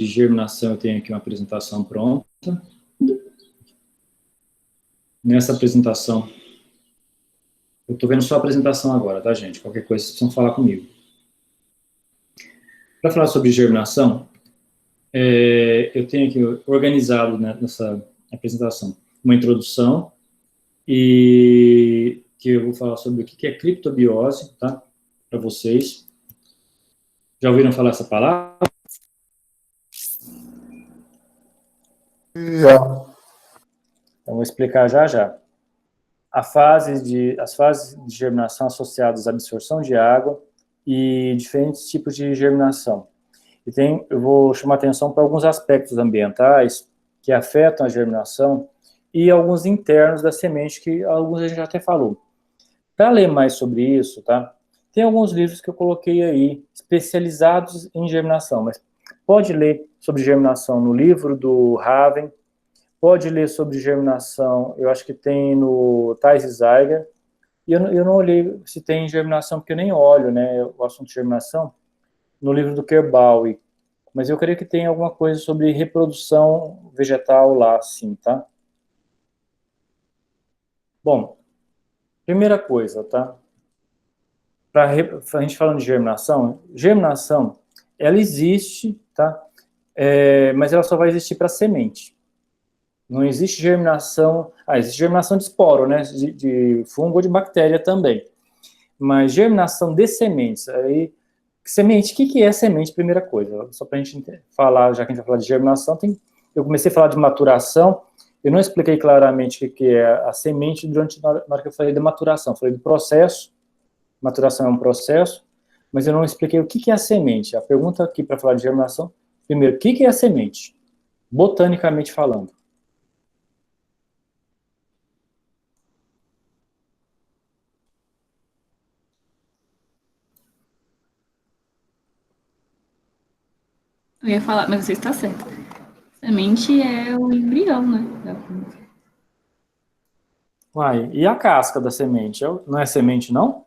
de germinação, eu tenho aqui uma apresentação pronta. Nessa apresentação, eu estou vendo só a apresentação agora, tá, gente? Qualquer coisa, vocês precisam falar comigo. Para falar sobre germinação, eu tenho aqui organizado, né, nessa apresentação uma introdução, e que eu vou falar sobre o que é criptobiose, tá? Para vocês. Já ouviram falar essa palavra? Já. Então, vou explicar já. As fases de germinação associadas à absorção de água e diferentes tipos de germinação. Eu vou chamar atenção para alguns aspectos ambientais que afetam a germinação e alguns internos da semente, que alguns a gente já até falou. Para ler mais sobre isso, tá? Tem alguns livros que eu coloquei aí, especializados em germinação, mas pode ler sobre germinação no livro do Raven, pode ler sobre germinação, eu acho que tem no Thais Zeiger, e eu não olhei se tem germinação, porque eu nem olho, né, o assunto de germinação, no livro do Kerbauer, mas eu creio que tem alguma coisa sobre reprodução vegetal lá, sim, tá? Bom, primeira coisa, tá? A gente falando de germinação, ela existe, tá? Mas ela só vai existir para semente. Não existe germinação... existe germinação de esporo, né? De fungo ou de bactéria também. Mas germinação de sementes, aí... Semente, o que é semente? Primeira coisa, só para a gente falar, já que a gente vai falar de germinação, eu comecei a falar de maturação, eu não expliquei claramente o que é a semente na hora que eu falei de maturação, falei do processo, maturação é um processo, mas eu não expliquei o que é a semente. A pergunta aqui para falar de germinação, primeiro, o que é a semente? Botanicamente falando. Eu ia falar, mas você está certo. Semente é o embrião, né? Uai, e a casca da semente? Não é semente, não?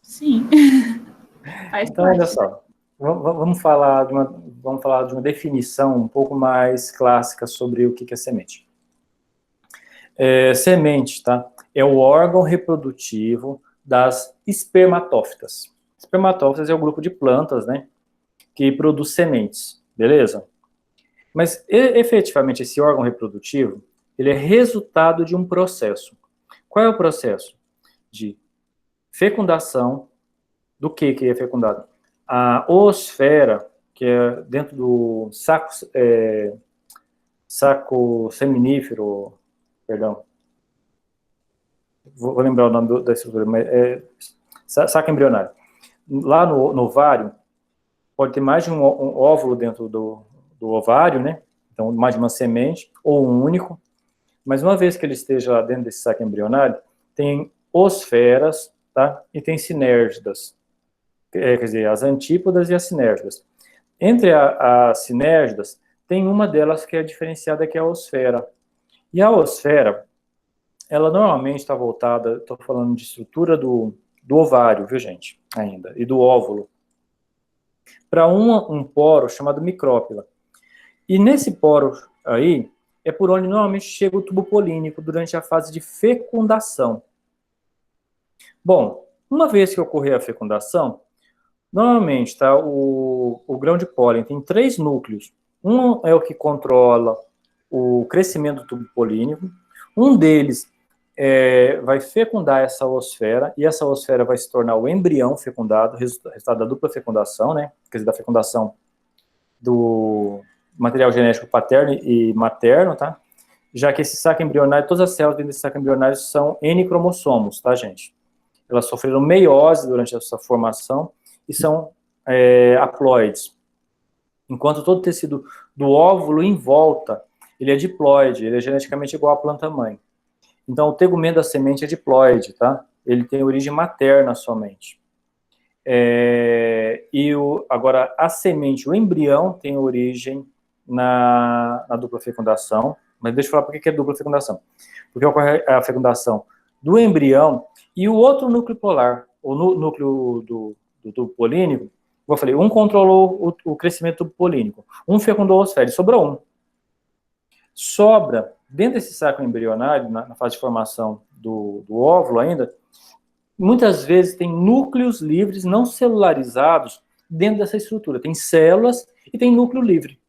Sim. Faz Então, parte. olha só. Vamos falar de uma definição um pouco mais clássica sobre o que é semente. Semente, tá? É o órgão reprodutivo das espermatófitas. Espermatófitas é o grupo de plantas, né, que produz sementes, beleza? Mas, efetivamente, esse órgão reprodutivo, ele é resultado de um processo. Qual é o processo? De fecundação. Do que é fecundado? A oosfera, que é dentro do saco seminífero, perdão, vou lembrar o nome da estrutura, mas saco embrionário. Lá no ovário, pode ter mais de um óvulo dentro do ovário, né? Então, mais de uma semente, ou um único. Mas uma vez que ele esteja lá dentro desse saco embrionário, tem osferas, tá? E tem sinérgidas. Quer dizer, as antípodas e as sinérgidas. Entre as sinérgidas, tem uma delas que é diferenciada, que é a osfera. E a osfera, ela normalmente está voltada, estou falando de estrutura do ovário, viu, gente? Ainda, e do óvulo, para um poro chamado micrópila. E nesse poro aí, é por onde normalmente chega o tubo polínico durante a fase de fecundação. Bom, uma vez que ocorrer a fecundação, normalmente, tá, o grão de pólen tem 3 núcleos. Um é o que controla o crescimento do tubo polínico. Um deles vai fecundar essa oosfera, e essa oosfera vai se tornar o embrião fecundado, resultado da dupla fecundação, né? Quer dizer, da fecundação do material genético paterno e materno, tá? Já que esse saco embrionário, todas as células dentro desse saco embrionário são N cromossomos, tá, gente? Elas sofreram meiose durante essa formação e são haploides. Enquanto todo o tecido do óvulo em volta, ele é diploide, ele é geneticamente igual à planta-mãe. Então, o tegumento da semente é diploide, tá? Ele tem origem materna somente. Agora, a semente, o embrião, tem origem na dupla fecundação. Mas deixa eu falar por que é dupla fecundação. Porque ocorre a fecundação do embrião e o outro núcleo polar, o núcleo do do tubo polínico, como eu falei, um controlou o crescimento do tubo polínico, um fecundou a oosfera, sobrou um. Sobra, dentro desse saco embrionário, na fase de formação do óvulo ainda, muitas vezes tem núcleos livres não celularizados dentro dessa estrutura. Tem células e tem núcleo livre.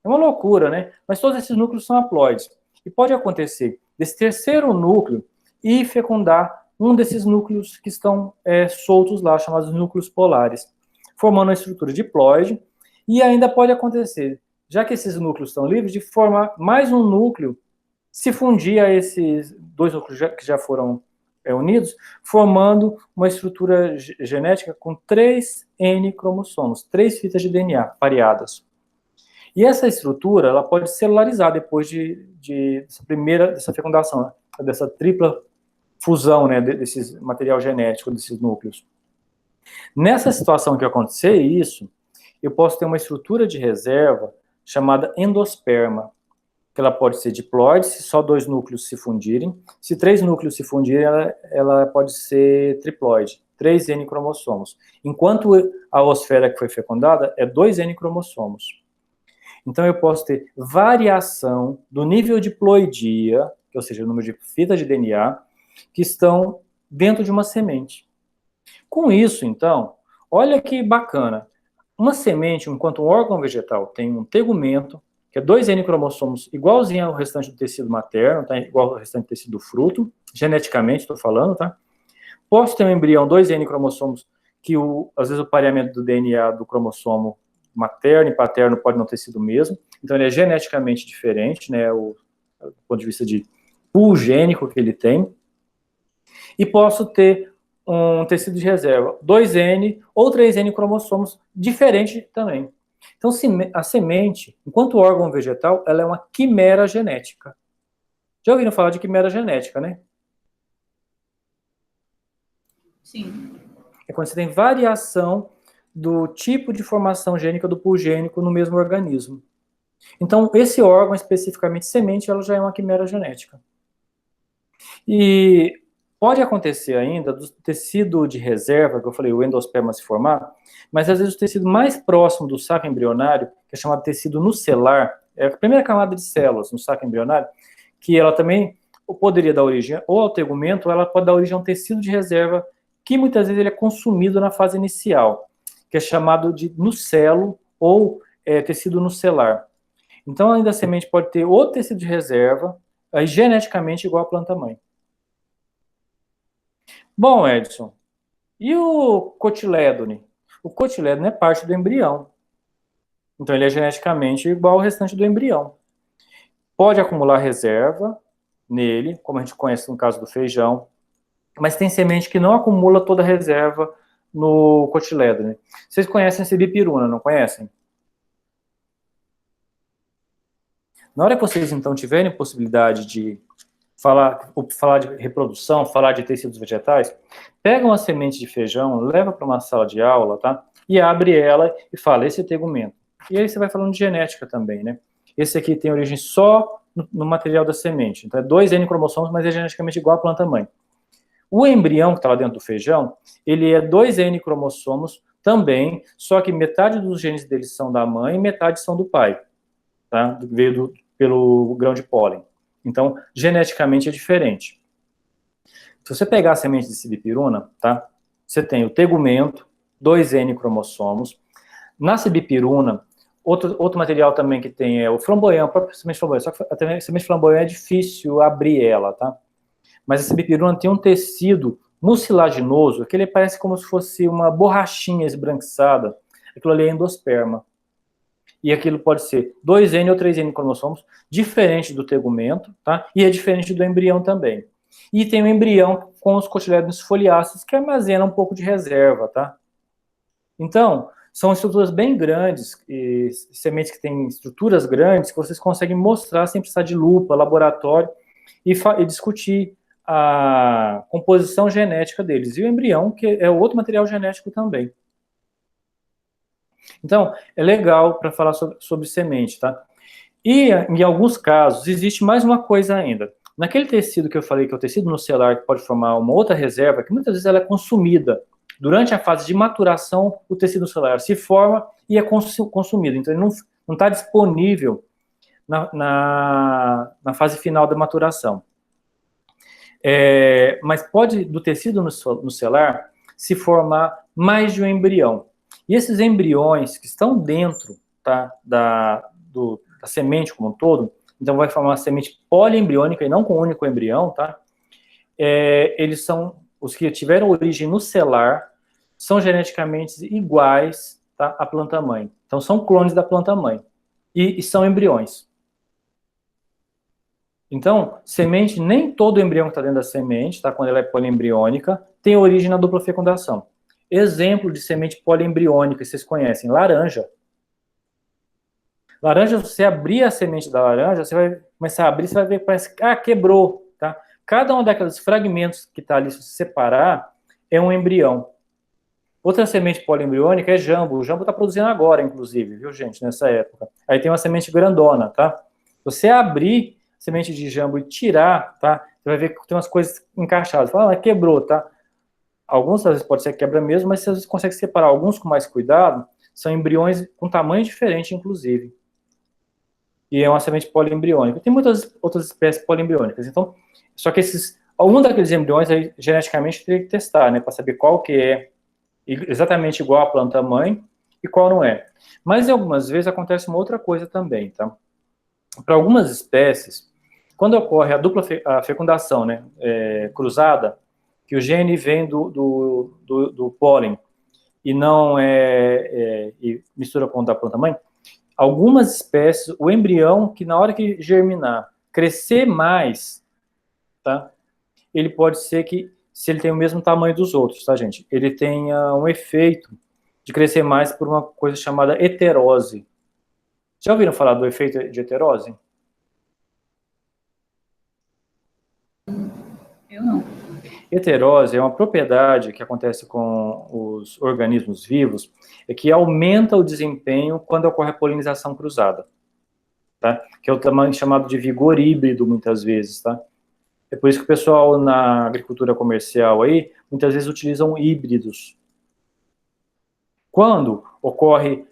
É uma loucura, né? Mas todos esses núcleos são haploides. E pode acontecer desse terceiro núcleo e fecundar um desses núcleos que estão soltos lá, chamados núcleos polares, formando uma estrutura diploide. E ainda pode acontecer, já que esses núcleos estão livres, de formar mais um núcleo, se fundir a esses dois núcleos que já foram unidos, formando uma estrutura genética com 3N cromossomos, 3 fitas de DNA pareadas. E essa estrutura, ela pode celularizar depois dessa fecundação, né? Dessa tripla fusão, né, desse material genético, desses núcleos. Nessa situação que acontecer isso, eu posso ter uma estrutura de reserva chamada endosperma, que ela pode ser diploide, se só 2 núcleos se fundirem. Se 3 núcleos se fundirem, ela pode ser triploide, 3N cromossomos. Enquanto a oosfera que foi fecundada é 2N cromossomos. Então, eu posso ter variação do nível de ploidia, ou seja, o número de fitas de DNA, que estão dentro de uma semente. Com isso, então, olha que bacana. Uma semente, enquanto um órgão vegetal tem um tegumento, que é 2N cromossomos, igualzinho ao restante do tecido materno, tá? Igual ao restante do tecido do fruto, geneticamente estou falando, tá? Posso ter um embrião 2N cromossomos, que às vezes o pareamento do DNA do cromossomo materno e paterno pode não ter sido o mesmo, então ele é geneticamente diferente, né, do ponto de vista de pool gênico que ele tem, e posso ter um tecido de reserva 2N ou 3N cromossomos diferente também. Então, a semente, enquanto órgão vegetal, ela é uma quimera genética. Já ouviram falar de quimera genética, né? Sim. É quando você tem variação do tipo de formação gênica do pool gênico no mesmo organismo. Então, esse órgão, especificamente semente, ela já é uma quimera genética. E pode acontecer ainda do tecido de reserva, que eu falei, o endosperma se formar, mas às vezes o tecido mais próximo do saco embrionário, que é chamado tecido nucelar, é a primeira camada de células no saco embrionário, que ela também poderia dar origem ou ao tegumento, ou ela pode dar origem a um tecido de reserva, que muitas vezes ele é consumido na fase inicial, que é chamado de nucelo ou tecido nucelar. Então, ainda a semente pode ter outro tecido de reserva, aí, geneticamente igual à planta-mãe. Bom, Edson, e o cotilédone? O cotilédone é parte do embrião. Então, ele é geneticamente igual ao restante do embrião. Pode acumular reserva nele, como a gente conhece no caso do feijão, mas tem semente que não acumula toda a reserva no cotilédone. Vocês conhecem sibipiruna, não conhecem? Na hora que vocês, então, tiverem possibilidade de falar de reprodução, falar de tecidos vegetais, pega uma semente de feijão, leva para uma sala de aula, tá? E abre ela e fala, esse é tegumento. E aí você vai falando de genética também, né? Esse aqui tem origem só no material da semente. Então é 2N cromossomos, mas é geneticamente igual à planta-mãe. O embrião que está lá dentro do feijão, ele é 2N cromossomos também, só que metade dos genes dele são da mãe e metade são do pai, tá? Veio pelo grão de pólen. Então, geneticamente é diferente. Se você pegar a semente de sibipiruna, tá? Você tem o tegumento, 2N cromossomos. Na sibipiruna, outro material também que tem é o flamboyant, a própria semente flamboyant, só que a semente flamboyant é difícil abrir ela, tá? Mas a sibipiruna tem um tecido mucilaginoso, que ele parece como se fosse uma borrachinha esbranquiçada. Aquilo ali é endosperma. E aquilo pode ser 2N ou 3N cromossomos, diferente do tegumento, tá? E é diferente do embrião também. E tem o embrião com os cotilédones foliáceos, que armazena um pouco de reserva, tá? Então, são estruturas bem grandes, e sementes que têm estruturas grandes, que vocês conseguem mostrar sem precisar de lupa, laboratório, e discutir a composição genética deles. E o embrião, que é outro material genético também. Então, é legal para falar sobre semente, tá? E, em alguns casos, existe mais uma coisa ainda. Naquele tecido que eu falei, que é o tecido nucelar, que pode formar uma outra reserva, que muitas vezes ela é consumida Durante a fase de maturação, o tecido celular se forma e é consumido. Então, ele não está disponível na fase final da maturação. Mas pode, do tecido no celular, se formar mais de um embrião. E esses embriões que estão dentro, tá, da semente como um todo, então vai formar uma semente poliembriônica e não com um único embrião, tá? Eles são, os que tiveram origem no celular, são geneticamente iguais, tá, à planta-mãe. Então são clones da planta-mãe. E são embriões. Então, semente, nem todo embrião que está dentro da semente, tá, quando ela é poliembriônica, tem origem na dupla fecundação. Exemplo de semente poliembriônica, vocês conhecem, laranja. Laranja, se você abrir a semente da laranja, você vai começar a abrir, você vai ver que parece que quebrou, tá? Cada um daqueles fragmentos que está ali, se você separar, é um embrião. Outra semente poliembriônica é jambo. O jambo está produzindo agora, inclusive, viu, gente, nessa época. Aí tem uma semente grandona, tá? Se você abrir semente de jambo e tirar, tá? Você vai ver que tem umas coisas encaixadas. Fala, quebrou, tá? Alguns, às vezes, pode ser quebra mesmo, mas você consegue separar alguns com mais cuidado, são embriões com tamanho diferente, inclusive. E é uma semente poliembriônica. Tem muitas outras espécies poliembriônicas. Então, só que algum daqueles embriões, aí, geneticamente, teria que testar, né? Para saber qual que é exatamente igual à planta-mãe e qual não é. Mas, algumas vezes, acontece uma outra coisa também, tá? Para algumas espécies, quando ocorre a dupla fecundação, né, cruzada, que o gene vem do pólen e não e mistura com o da planta-mãe, algumas espécies, o embrião, que na hora que germinar, crescer mais, tá, ele pode ser que, se ele tem o mesmo tamanho dos outros, tá, gente, ele tenha um efeito de crescer mais por uma coisa chamada heterose. Já ouviram falar do efeito de heterose? Eu não. Heterose é uma propriedade que acontece com os organismos vivos, que aumenta o desempenho quando ocorre a polinização cruzada, tá? Que é o tamanho chamado de vigor híbrido, muitas vezes, tá? É por isso que o pessoal na agricultura comercial aí, muitas vezes utilizam híbridos. Quando ocorre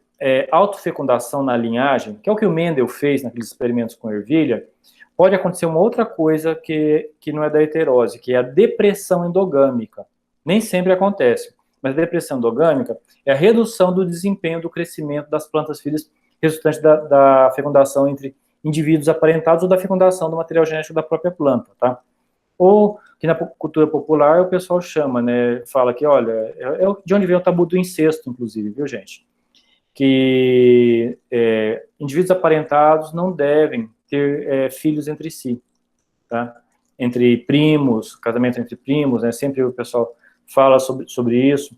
autofecundação na linhagem, que é o que o Mendel fez naqueles experimentos com ervilha, pode acontecer uma outra coisa que não é da heterose, que é a depressão endogâmica. Nem sempre acontece, mas a depressão endogâmica é a redução do desempenho do crescimento das plantas filhas resultante da fecundação entre indivíduos aparentados ou da fecundação do material genético da própria planta, tá? Ou que na cultura popular o pessoal chama, né, fala que, olha, de onde vem o tabu do incesto, inclusive, viu, gente? Que indivíduos aparentados não devem ter filhos entre si, tá? Entre primos, casamento entre primos, né? Sempre o pessoal fala sobre isso.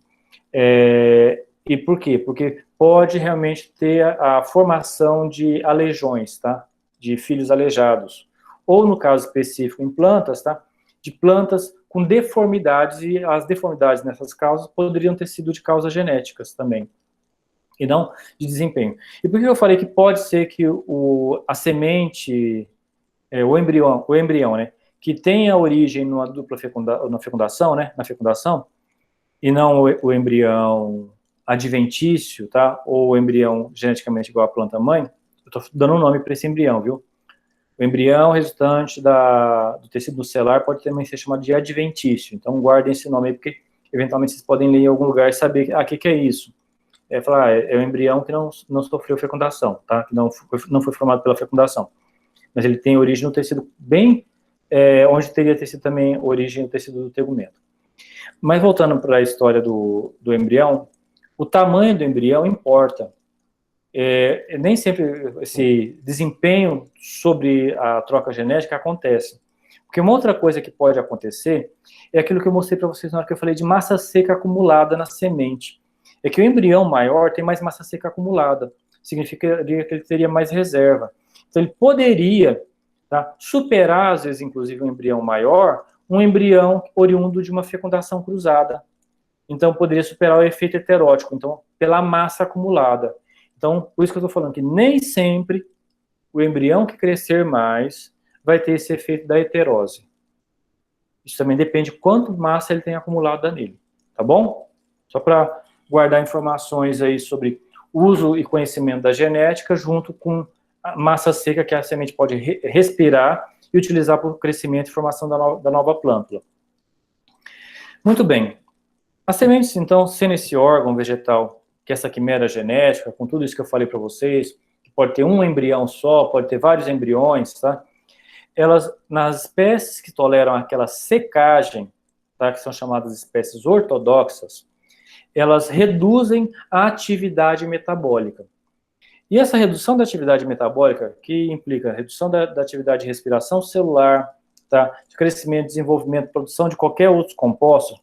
E por quê? Porque pode realmente ter a formação de aleijões, tá? De filhos aleijados. Ou, no caso específico, em plantas, tá? De plantas com deformidades, e as deformidades nessas causas poderiam ter sido de causas genéticas também, e não de desempenho. E por que eu falei que pode ser que a semente, o embrião, né, que tenha origem numa dupla fecundação, né, na fecundação, e não o embrião adventício, tá, ou o embrião geneticamente igual à planta-mãe, eu estou dando um nome para esse embrião, viu? O embrião resultante do tecido celular pode também ser chamado de adventício, então guardem esse nome aí, porque eventualmente vocês podem ler em algum lugar e saber, o que é isso? É um embrião que não sofreu fecundação, tá? Que não foi formado pela fecundação. Mas ele tem origem no tecido bem, onde teria tecido também origem no tecido do tegumento. Mas voltando para a história do embrião, o tamanho do embrião importa. Nem sempre esse desempenho sobre a troca genética acontece. Porque uma outra coisa que pode acontecer é aquilo que eu mostrei para vocês na hora que eu falei de massa seca acumulada na semente. É que o embrião maior tem mais massa seca acumulada. Significaria que ele teria mais reserva. Então, ele poderia, tá, superar, às vezes, inclusive, um embrião maior, um embrião oriundo de uma fecundação cruzada. Então, poderia superar o efeito heterótico, então, pela massa acumulada. Então, por isso que eu estou falando que nem sempre o embrião que crescer mais vai ter esse efeito da heterose. Isso também depende de quanto massa ele tem acumulada nele, tá bom? Só para guardar informações aí sobre uso e conhecimento da genética junto com a massa seca que a semente pode respirar e utilizar para o crescimento e formação da nova plântula. Muito bem. As sementes, então, sendo esse órgão vegetal, que é essa quimera genética, com tudo isso que eu falei para vocês, que pode ter um embrião só, pode ter vários embriões, tá? Elas, nas espécies que toleram aquela secagem, tá? Que são chamadas espécies ortodoxas, elas reduzem a atividade metabólica. E essa redução da atividade metabólica, que implica redução da atividade de respiração celular, tá? De crescimento, desenvolvimento, produção de qualquer outro composto,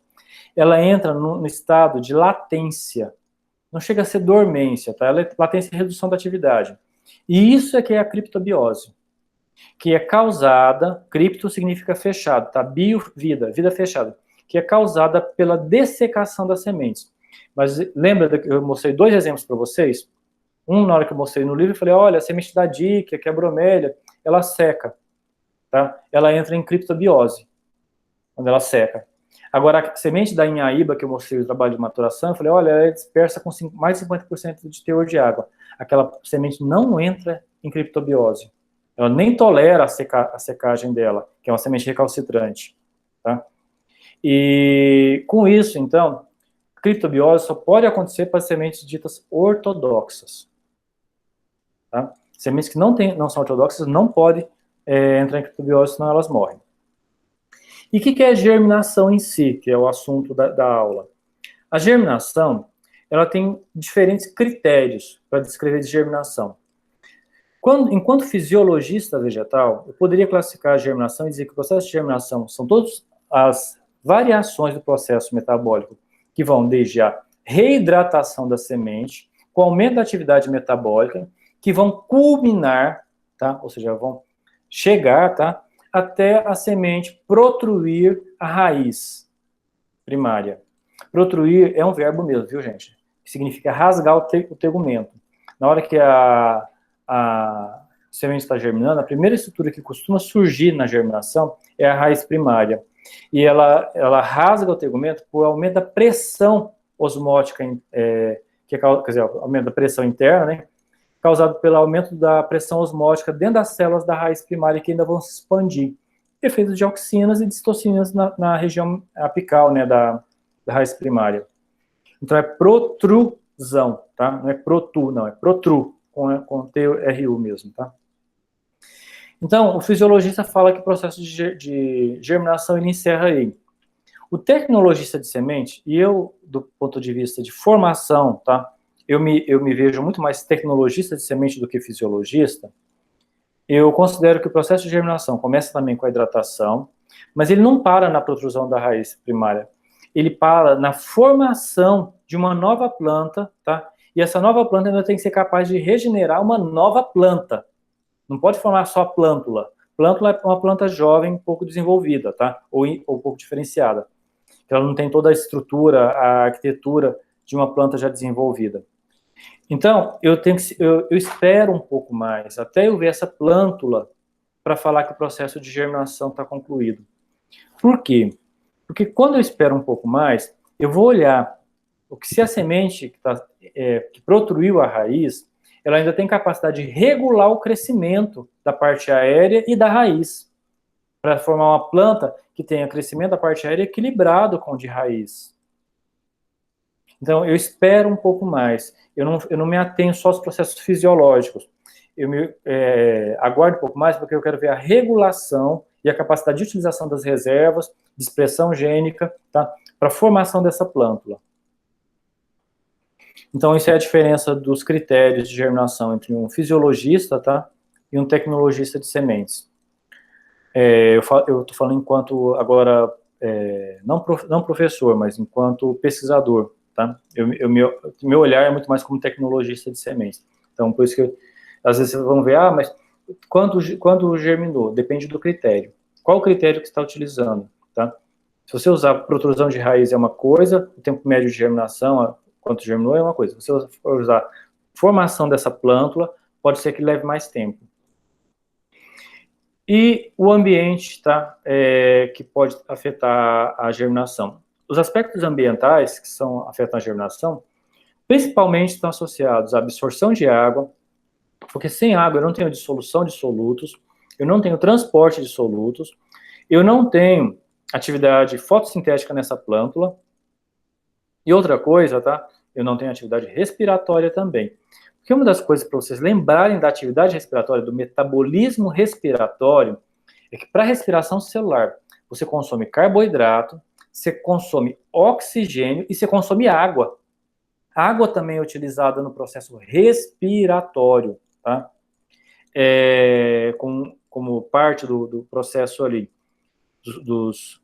ela entra no estado de latência. Não chega a ser dormência, tá? Ela é latência e redução da atividade. E isso é que é a criptobiose, que é causada, cripto significa fechado, tá? Bio, vida, vida fechada, que é causada pela dessecação das sementes. Mas lembra que eu mostrei 2 exemplos para vocês? Um, na hora que eu mostrei no livro, eu falei, olha, a semente da díquia, que é a bromélia, ela seca, tá? Ela entra em criptobiose, quando ela seca. Agora, a semente da inhaíba, que eu mostrei o trabalho de maturação, eu falei, olha, ela é dispersa com mais de 50% de teor de água. Aquela semente não entra em criptobiose. Ela nem tolera a secagem dela, que é uma semente recalcitrante, tá? E com isso, então, criptobiose só pode acontecer para sementes ditas ortodoxas. Tá? Sementes que não são ortodoxas não podem entrar em criptobiose, senão elas morrem. E o que é germinação em si, que é o assunto da aula? A germinação, ela tem diferentes critérios para descrever germinação. Enquanto fisiologista vegetal, eu poderia classificar a germinação e dizer que o processo de germinação são todas as variações do processo metabólico que vão desde a reidratação da semente, com aumento da atividade metabólica, que vão culminar, tá? Ou seja, vão chegar, tá? Até a semente protruir a raiz primária. Protruir é um verbo mesmo, viu, gente? Que significa rasgar o tegumento. Na hora que a semente está germinando, a primeira estrutura que costuma surgir na germinação é a raiz primária. E ela rasga o tegumento por aumento da pressão osmótica, quer dizer, aumento da pressão interna, né? Causado pelo aumento da pressão osmótica dentro das células da raiz primária que ainda vão se expandir. Efeitos de auxinas e de citocinas na região apical, né, da raiz primária. Então é protrusão, tá? Não é protu, não, é protru, com T-R-U mesmo, tá? Então, o fisiologista fala que o processo de germinação ele encerra aí. O tecnologista de semente, e eu, do ponto de vista de formação, tá? Eu me vejo muito mais tecnologista de semente do que fisiologista. Eu considero que o processo de germinação começa também com a hidratação, mas ele não para na protrusão da raiz primária. Ele para na formação de uma nova planta, tá? E essa nova planta ainda tem que ser capaz de regenerar uma nova planta. Não pode formar só plântula. Plântula é uma planta jovem, pouco desenvolvida, tá? Ou pouco diferenciada. Ela não tem toda a estrutura, a arquitetura de uma planta já desenvolvida. Então, eu espero um pouco mais, até eu ver essa plântula, para falar que o processo de germinação está concluído. Por quê? Porque quando eu espero um pouco mais, eu vou olhar se a semente que protruiu a raiz, ela ainda tem capacidade de regular o crescimento da parte aérea e da raiz, para formar uma planta que tenha crescimento da parte aérea equilibrado com o de raiz. Então, eu espero um pouco mais. Eu não me atenho só aos processos fisiológicos. Eu aguardo um pouco mais porque eu quero ver a regulação e a capacidade de utilização das reservas, de expressão gênica, tá? Para a formação dessa plântula. Então, isso é a diferença dos critérios de germinação entre um fisiologista, tá? E um tecnologista de sementes. Eu estou falando enquanto, agora, não professor, mas enquanto pesquisador. Tá? Meu olhar é muito mais como tecnologista de sementes. Então, por isso que, às vezes, vocês vão ver, mas quando germinou? Depende do critério. Qual o critério que você está utilizando? Tá? Se você usar protrusão de raiz é uma coisa, o tempo médio de germinação, quanto germinou, é uma coisa. Se você for usar formação dessa plântula, pode ser que leve mais tempo. E o ambiente, tá? Que pode afetar a germinação. os aspectos ambientais que afetam a germinação, principalmente estão associados à absorção de água, porque sem água eu não tenho dissolução de solutos, eu não tenho transporte de solutos, eu não tenho atividade fotossintética nessa plântula, e outra coisa, tá? Eu não tenho atividade respiratória também. Porque uma das coisas para vocês lembrarem da atividade respiratória, do metabolismo respiratório, é que para a respiração celular, você consome carboidrato, você consome oxigênio e você consome água. A água também é utilizada no processo respiratório, tá? Como parte do processo ali, dos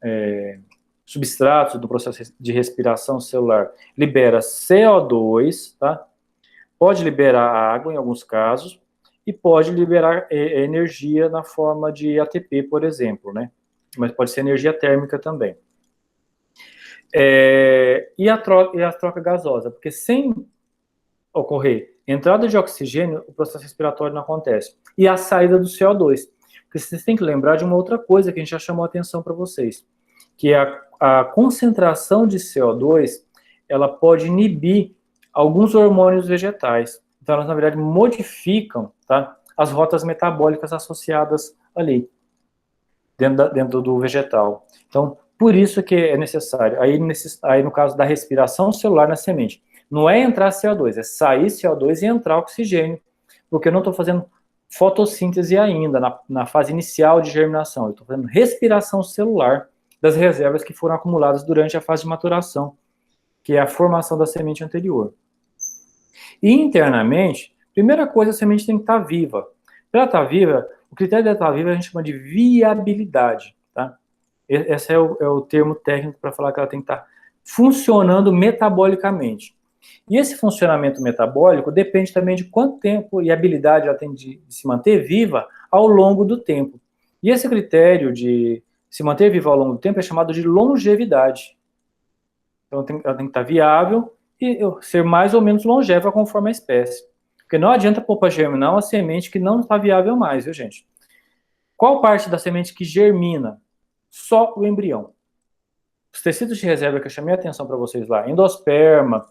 substratos do processo de respiração celular. Libera CO2, tá? Pode liberar água em alguns casos, e pode liberar energia na forma de ATP, por exemplo, né? Mas pode ser energia térmica também. E a troca gasosa, porque sem ocorrer entrada de oxigênio, o processo respiratório não acontece. E a saída do CO2. Porque vocês têm que lembrar de uma outra coisa que a gente já chamou a atenção para vocês, que é a concentração de CO2, ela pode inibir alguns hormônios vegetais. Então, elas, na verdade, modificam, tá, as rotas metabólicas associadas ali, dentro do vegetal. Então, por isso que é necessário. Aí, no caso da respiração celular na semente, não é entrar CO2, é sair CO2 e entrar oxigênio, porque eu não estou fazendo fotossíntese ainda, na fase inicial de germinação. Eu estou fazendo respiração celular das reservas que foram acumuladas durante a fase de maturação, que é a formação da semente anterior. E internamente, primeira coisa, a semente tem que estar viva. Para ela estar viva, o critério dela estar viva a gente chama de viabilidade, tá? Esse é o termo técnico para falar que ela tem que estar funcionando metabolicamente. E esse funcionamento metabólico depende também de quanto tempo e habilidade ela tem de se manter viva ao longo do tempo. E esse critério de se manter viva ao longo do tempo é chamado de longevidade. Então ela tem que estar viável e ser mais ou menos longeva conforme a espécie. Porque não adianta pôr para germinar uma semente que não está viável mais, viu, gente? Qual parte da semente que germina? Só o embrião. Os tecidos de reserva que eu chamei a atenção para vocês lá, endosperma,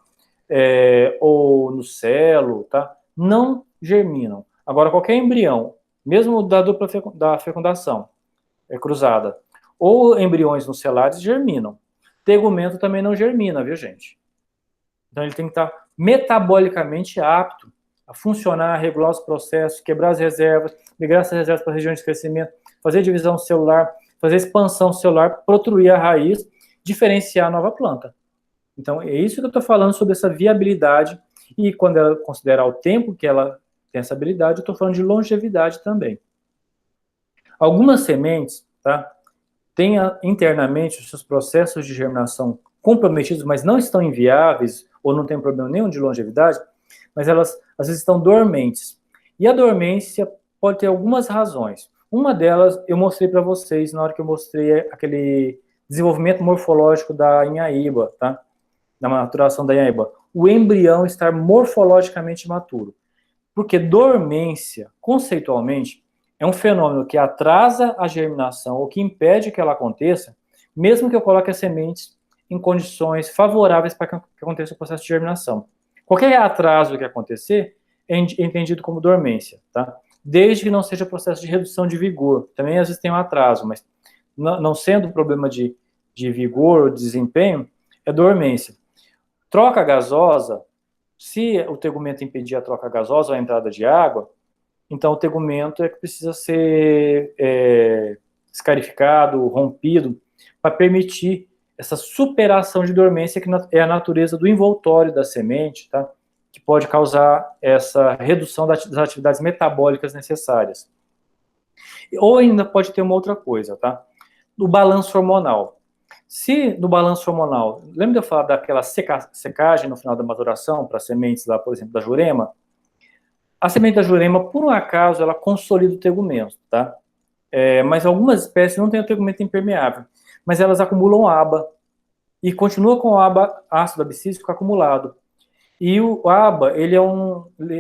ou no celo, tá? Não germinam. Agora, qualquer embrião, mesmo da fecundação cruzada, ou embriões no celares, germinam. Tegumento também não germina, viu, gente? Então, ele tem que estar metabolicamente apto a funcionar, a regular os processos, quebrar as reservas, migrar essas reservas para regiões de crescimento, fazer divisão celular, fazer expansão celular, protruir a raiz, diferenciar a nova planta. Então, é isso que eu estou falando sobre essa viabilidade, e quando ela considerar o tempo que ela tem essa habilidade, eu estou falando de longevidade também. Algumas sementes, tá, têm internamente os seus processos de germinação comprometidos, mas não estão inviáveis, ou não tem problema nenhum de longevidade, mas elas, às vezes, estão dormentes. E a dormência pode ter algumas razões. Uma delas, eu mostrei para vocês na hora que eu mostrei aquele desenvolvimento morfológico da inhaíba, tá? Da maturação da inhaíba. O embrião estar morfologicamente maturo. Porque dormência, conceitualmente, é um fenômeno que atrasa a germinação ou que impede que ela aconteça, mesmo que eu coloque as sementes em condições favoráveis para que aconteça o processo de germinação. Qualquer atraso que acontecer é entendido como dormência, tá? Desde que não seja processo de redução de vigor. Também às vezes tem um atraso, mas não sendo problema de vigor ou de desempenho, é dormência. Troca gasosa, se o tegumento impedir a troca gasosa ou a entrada de água, então o tegumento é que precisa ser escarificado, rompido, para permitir essa superação de dormência, que é a natureza do envoltório da semente, tá? Que pode causar essa redução das atividades metabólicas necessárias. Ou ainda pode ter uma outra coisa, tá? O balanço hormonal. Se no balanço hormonal, lembra de eu falar daquela secagem no final da maturação para sementes lá, por exemplo, da jurema? A semente da jurema, por um acaso, ela consolida o tegumento, tá? Mas algumas espécies não têm o tegumento impermeável, mas elas acumulam ABA e continua com o ABA, ácido abscísico, acumulado. E o ABA, ele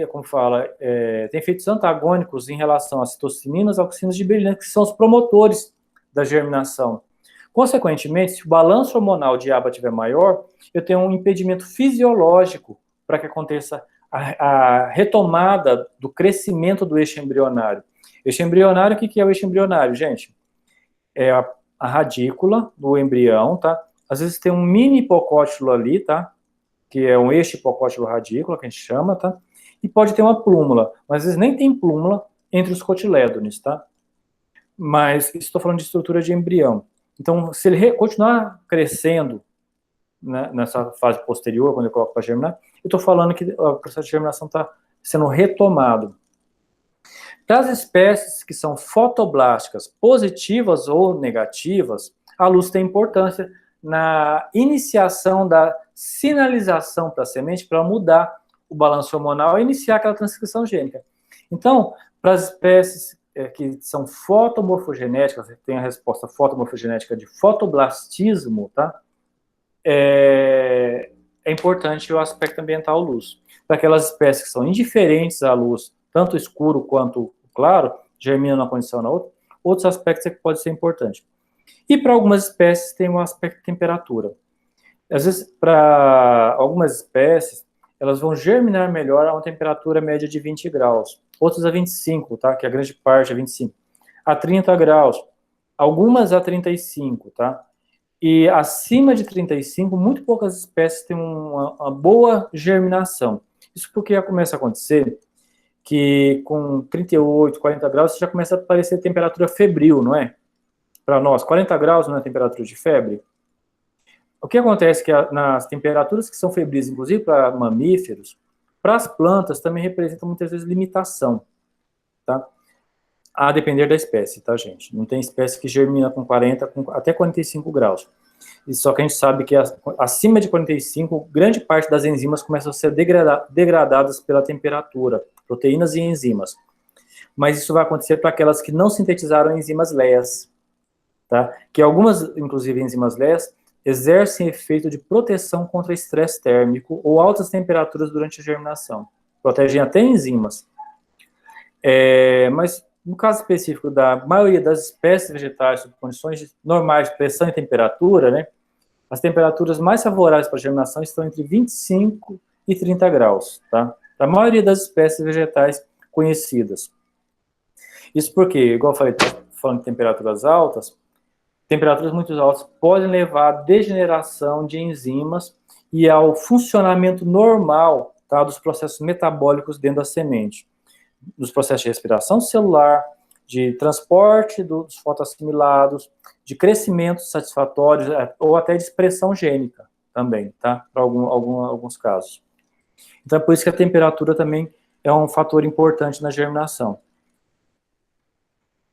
como fala, tem efeitos antagônicos em relação às citocininas, auxinas e giberelinas, que são os promotores da germinação. Consequentemente, se o balanço hormonal de aba estiver maior, eu tenho um impedimento fisiológico para que aconteça a retomada do crescimento do eixo embrionário. Eixo embrionário, o que é o eixo embrionário, gente? É a radícula do embrião, tá? Às vezes tem um mini hipocótilo ali, tá? Que é um eixo hipocótilo radícula, que a gente chama, tá? E pode ter uma plúmula, mas às vezes nem tem plúmula entre os cotilédones, tá? Mas estou falando de estrutura de embrião. Então, se ele continuar crescendo, né, nessa fase posterior, quando eu coloco para germinar, eu estou falando que o processo de germinação está sendo retomado. Para as espécies que são fotoblásticas, positivas ou negativas, a luz tem importância na iniciação da sinalização para a semente para mudar o balanço hormonal e iniciar aquela transcrição gênica. Então, para as espécies que são fotomorfogenéticas, tem a resposta fotomorfogenética de fotoblastismo, tá? É importante o aspecto ambiental luz. Para aquelas espécies que são indiferentes à luz, tanto escuro quanto claro, germina numa condição ou na outra, outros aspectos é que pode ser importante. E para algumas espécies tem um aspecto de temperatura. Às vezes, para algumas espécies, elas vão germinar melhor a uma temperatura média de 20 graus. Outras a 25, tá? Que a grande parte é 25. A 30 graus. Algumas a 35, tá? E acima de 35, muito poucas espécies têm uma boa germinação. Isso porque começa a acontecer que com 38, 40 graus, já começa a aparecer temperatura febril, não é? Para nós, 40 graus não é temperatura de febre? O que acontece é que nas temperaturas que são febris, inclusive para mamíferos, para as plantas também representam muitas vezes limitação, tá? A depender da espécie, tá, gente? Não tem espécie que germina com 40, até 45 graus. E só que a gente sabe que acima de 45, grande parte das enzimas começam a ser degradadas pela temperatura, proteínas e enzimas. Mas isso vai acontecer para aquelas que não sintetizaram enzimas LEAs, tá? Que algumas, inclusive enzimas LEAs, exercem efeito de proteção contra estresse térmico ou altas temperaturas durante a germinação. Protegem até enzimas. Mas no caso específico da maioria das espécies vegetais sob condições normais de pressão e temperatura, né, as temperaturas mais favoráveis para a germinação estão entre 25 e 30 graus, tá? Para a maioria das espécies vegetais conhecidas. Isso porque, igual eu falei, falando de temperaturas altas, temperaturas muito altas podem levar à degeneração de enzimas e ao funcionamento normal, tá, dos processos metabólicos dentro da semente. Dos processos de respiração celular, de transporte dos fotoassimilados, de crescimento satisfatório, ou até de expressão gênica também, tá? Para alguns casos. Então, é por isso que a temperatura também é um fator importante na germinação.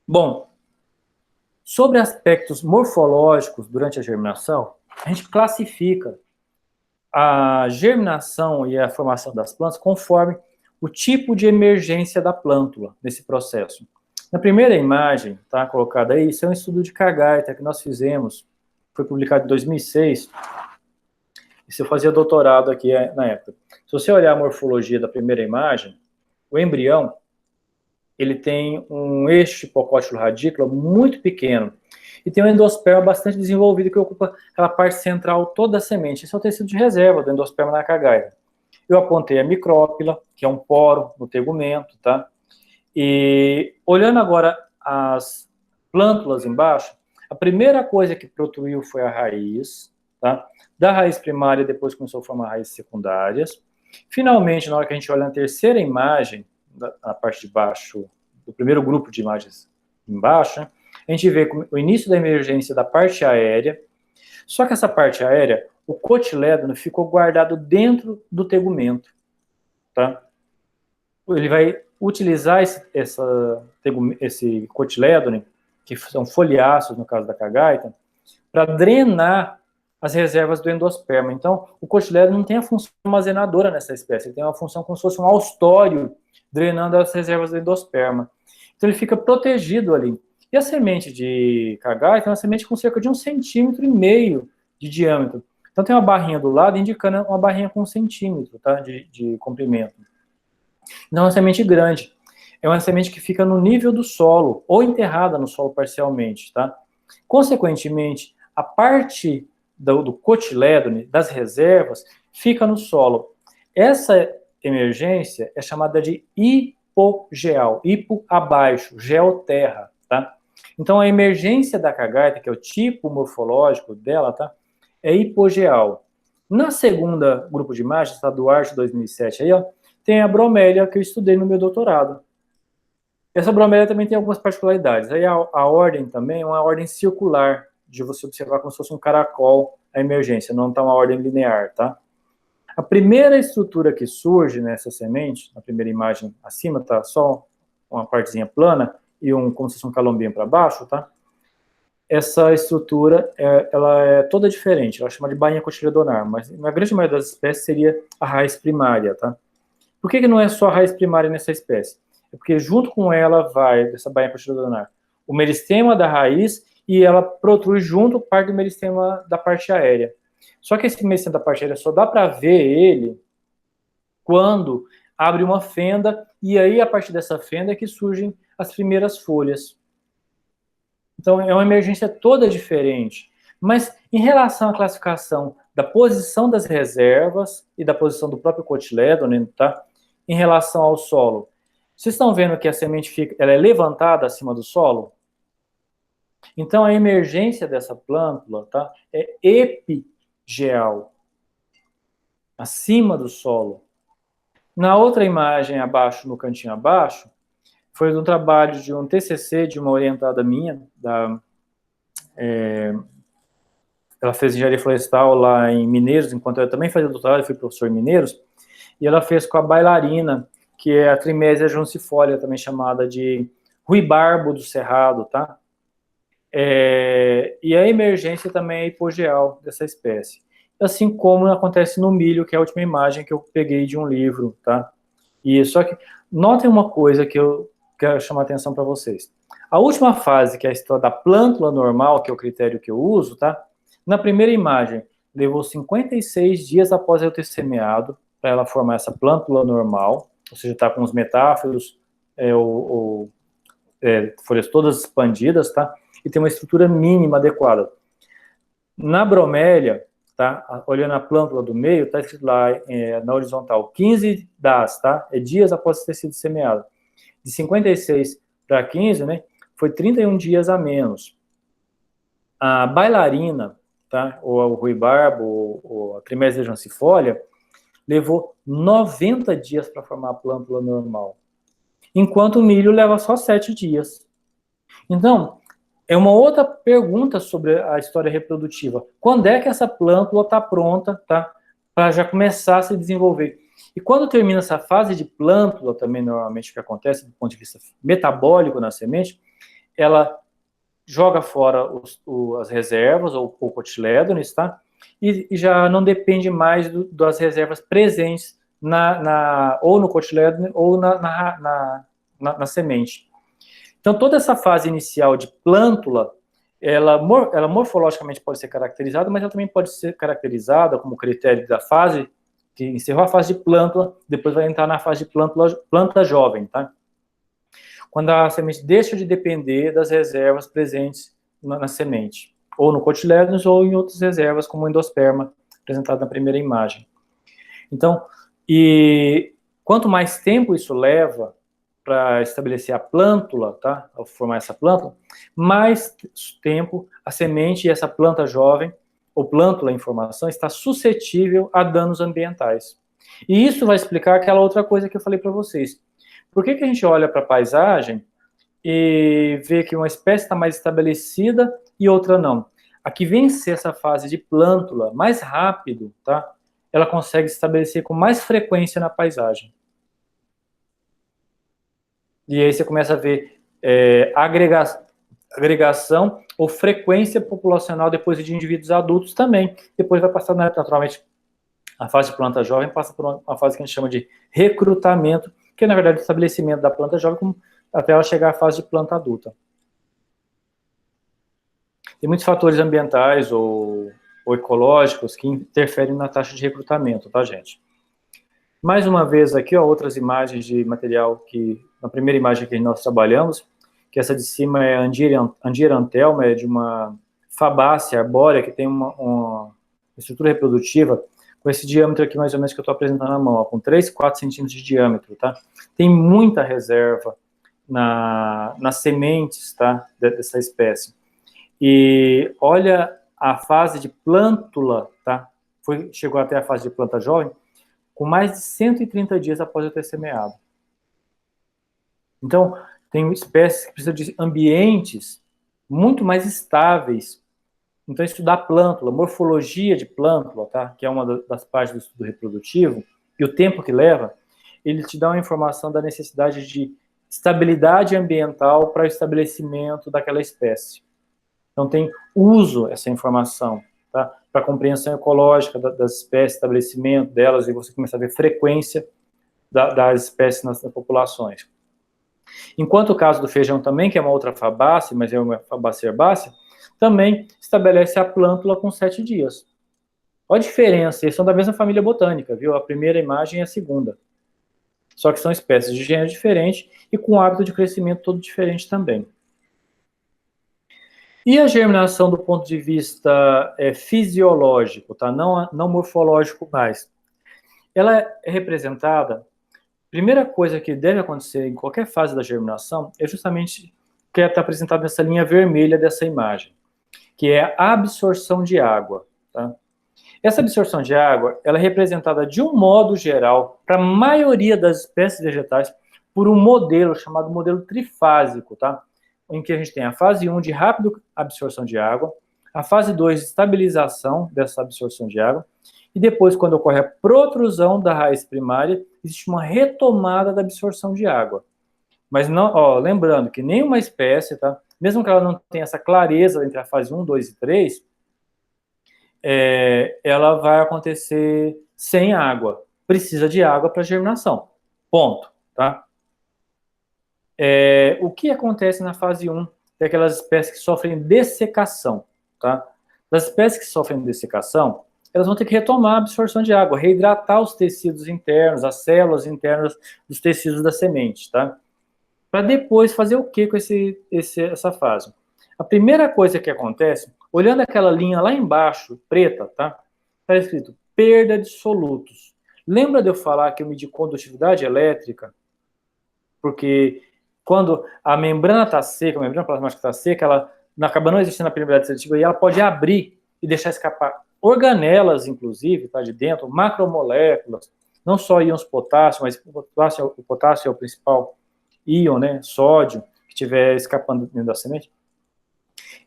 Bom, sobre aspectos morfológicos durante a germinação, a gente classifica a germinação e a formação das plantas conforme o tipo de emergência da plântula nesse processo. Na primeira imagem, tá colocada aí, isso é um estudo de Kagaita que nós fizemos, foi publicado em 2006, isso eu fazia doutorado aqui na época. Se você olhar a morfologia da primeira imagem, o embrião, ele tem um eixo hipocótilo radícula muito pequeno, e tem um endosperma bastante desenvolvido que ocupa aquela parte central toda da semente. Esse é o tecido de reserva do endosperma na Kagaita. Eu apontei a micrópila, que é um poro no tegumento, tá? E olhando agora as plântulas embaixo, a primeira coisa que protruiu foi a raiz, tá? Da raiz primária, depois começou a formar raízes secundárias. Finalmente, na hora que a gente olha na terceira imagem, na parte de baixo, do primeiro grupo de imagens embaixo, né, a gente vê o início da emergência da parte aérea. Só que essa parte aérea, o cotilédono ficou guardado dentro do tegumento, tá? Ele vai utilizar esse cotilédono, que são foliáceos no caso da Kagaita, para drenar as reservas do endosperma. Então, o cotilédono não tem a função armazenadora nessa espécie, ele tem uma função como se fosse um austório, drenando as reservas do endosperma. Então, ele fica protegido ali. E a semente de Kagaita é uma semente com cerca de 1,5 cm de diâmetro. Então, tem uma barrinha do lado indicando uma barrinha com 1 centímetro, tá, de comprimento. Não é uma semente grande. É uma semente que fica no nível do solo, ou enterrada no solo parcialmente, tá? Consequentemente, a parte do cotilédone, das reservas, fica no solo. Essa emergência é chamada de hipogeal, hipo abaixo, geoterra, tá? Então a emergência da cagaita, que é o tipo morfológico dela, tá? É hipogeal. Na segunda grupo de imagens, tá, Duarte 2007 aí, ó, tem a bromélia que eu estudei no meu doutorado. Essa bromélia também tem algumas particularidades. Aí a ordem também é uma ordem circular, de você observar como se fosse um caracol a emergência, não está uma ordem linear, tá? A primeira estrutura que surge nessa semente, na primeira imagem acima, tá só uma partezinha plana e como se fosse um calombinho para baixo, tá? Essa estrutura, ela é toda diferente, ela chama de bainha cotiledonar, mas na grande maioria das espécies seria a raiz primária, tá? Por que não é só a raiz primária nessa espécie? É porque junto com ela vai, essa bainha cotiledonar, o meristema da raiz e ela protrui junto parte do meristema da parte aérea. Só que esse meristema da parte aérea só dá para ver ele quando abre uma fenda e aí a partir dessa fenda é que surgem as primeiras folhas. Então, é uma emergência toda diferente. Mas, em relação à classificação da posição das reservas e da posição do próprio cotilédone, tá? Em relação ao solo, vocês estão vendo que a semente ela é levantada acima do solo? Então, a emergência dessa plântula, tá? É epigeal, acima do solo. Na outra imagem abaixo, no cantinho abaixo, foi um trabalho de um TCC de uma orientada minha, ela fez engenharia florestal lá em Mineiros, enquanto eu também fazia doutorado, eu fui professor em Mineiros, e ela fez com a bailarina, que é a Trimesia juncifolia, também chamada de ruibarbo do cerrado, tá? E a emergência também é hipogeal dessa espécie. Assim como acontece no milho, que é a última imagem que eu peguei de um livro, tá? E só que, notem uma coisa que eu quero chamar a atenção para vocês. A última fase, que é a história da plântula normal, que é o critério que eu uso, tá? Na primeira imagem, levou 56 dias após eu ter semeado para ela formar essa plântula normal, ou seja, está com os metáforos, folhas todas expandidas, tá? E tem uma estrutura mínima adequada. Na bromélia, tá? Olhando a plântula do meio, está escrito lá na horizontal, 15 das, tá? É dias após ter sido semeado. De 56 para 15, né? Foi 31 dias a menos. A bailarina, tá? Ou o ruibarbo, ou a Trimesia juncifolia, levou 90 dias para formar a plântula normal. Enquanto o milho leva só 7 dias. Então, é uma outra pergunta sobre a história reprodutiva. Quando é que essa plântula está pronta, tá? Para já começar a se desenvolver? E quando termina essa fase de plântula, também normalmente o que acontece do ponto de vista metabólico na semente, ela joga fora as reservas, ou cotilédones, tá? E já não depende mais das reservas presentes ou no cotilédone ou na semente. Então, toda essa fase inicial de plântula, ela morfologicamente pode ser caracterizada, mas ela também pode ser caracterizada como critério da fase que encerrou a fase de plântula, depois vai entrar na fase de planta jovem, tá? Quando a semente deixa de depender das reservas presentes na semente, ou no cotilédones, ou em outras reservas, como o endosperma, apresentado na primeira imagem. Então, e quanto mais tempo isso leva para estabelecer a plântula, tá? Ao formar essa plântula, mais tempo a semente e essa planta jovem, ou plântula em formação, está suscetível a danos ambientais. E isso vai explicar aquela outra coisa que eu falei para vocês. Por que a gente olha para a paisagem e vê que uma espécie está mais estabelecida e outra não? A que vencer essa fase de plântula mais rápido, tá? Ela consegue se estabelecer com mais frequência na paisagem. E aí você começa a ver agregação ou frequência populacional depois de indivíduos adultos também. Depois vai passar, naturalmente, a fase de planta jovem passa por uma fase que a gente chama de recrutamento, que é, na verdade, o estabelecimento da planta jovem até ela chegar à fase de planta adulta. Tem muitos fatores ambientais ou ecológicos que interferem na taxa de recrutamento, tá, gente? Mais uma vez aqui, ó, outras imagens de material que, na primeira imagem que nós trabalhamos, que essa de cima é Andirantelma, é de uma Fabácea arbórea, que tem uma estrutura reprodutiva com esse diâmetro aqui, mais ou menos, que eu estou apresentando na mão, ó, com 3, 4 centímetros de diâmetro, tá? Tem muita reserva nas sementes, tá? Dessa espécie. E olha a fase de plântula, tá? Chegou até a fase de planta jovem, com mais de 130 dias após eu ter semeado. Então, tem espécies que precisam de ambientes muito mais estáveis. Então, estudar plântula, morfologia de plântula, tá? Que é uma das partes do estudo reprodutivo, e o tempo que leva, ele te dá uma informação da necessidade de estabilidade ambiental para o estabelecimento daquela espécie. Então, tem uso essa informação, tá? Para a compreensão ecológica das espécies, estabelecimento delas, e você começa a ver frequência das espécies nas populações. Enquanto o caso do feijão também, que é uma outra fabácea, mas é uma fabácea herbácea, também estabelece a plântula com 7 dias. Olha a diferença, eles são da mesma família botânica, viu? A primeira imagem e a segunda. Só que são espécies de gênero diferente e com hábito de crescimento todo diferente também. E a germinação do ponto de vista fisiológico, tá? Não morfológico mais. Ela é representada, primeira coisa que deve acontecer em qualquer fase da germinação é justamente o que está apresentado nessa linha vermelha dessa imagem, que é a absorção de água, tá? Essa absorção de água, ela é representada de um modo geral, para a maioria das espécies vegetais, por um modelo chamado modelo trifásico, tá? Em que a gente tem a fase 1 de rápida absorção de água, a fase 2 de estabilização dessa absorção de água, e depois, quando ocorre a protrusão da raiz primária, existe uma retomada da absorção de água. Mas não, ó, lembrando que nenhuma espécie, tá? Mesmo que ela não tenha essa clareza entre a fase 1, 2 e 3, ela vai acontecer sem água. Precisa de água para germinação. Ponto, tá? O que acontece na fase 1 daquelas espécies que sofrem dessecação, tá? Das espécies que sofrem dessecação, elas vão ter que retomar a absorção de água, reidratar os tecidos internos, as células internas dos tecidos da semente, tá? Para depois fazer o que com essa fase? A primeira coisa que acontece, olhando aquela linha lá embaixo, preta, tá? Está escrito perda de solutos. Lembra de eu falar que eu medi condutividade elétrica? Porque quando a membrana está seca, a membrana plasmática está seca, ela acaba não existindo a permeabilidade seletiva e ela pode abrir e deixar escapar organelas, inclusive, tá, de dentro, macromoléculas, não só íons potássio, mas o potássio é o principal íon, né, sódio, que estiver escapando dentro da semente.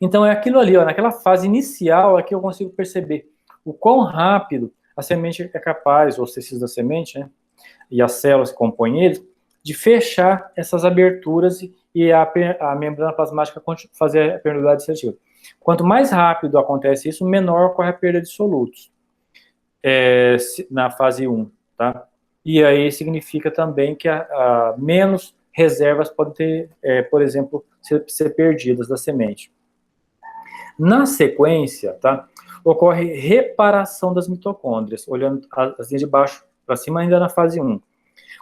Então é aquilo ali, ó, naquela fase inicial é que eu consigo perceber o quão rápido a semente é capaz, ou os tecidos da semente, né, e as células que compõem eles, de fechar essas aberturas e a membrana plasmática fazer a permeabilidade seletiva. Quanto mais rápido acontece isso, menor ocorre a perda de solutos na fase 1, tá? E aí significa também que menos reservas podem ter, por exemplo, ser perdidas da semente. Na sequência, tá, ocorre reparação das mitocôndrias, olhando as linhas de baixo para cima ainda na fase 1.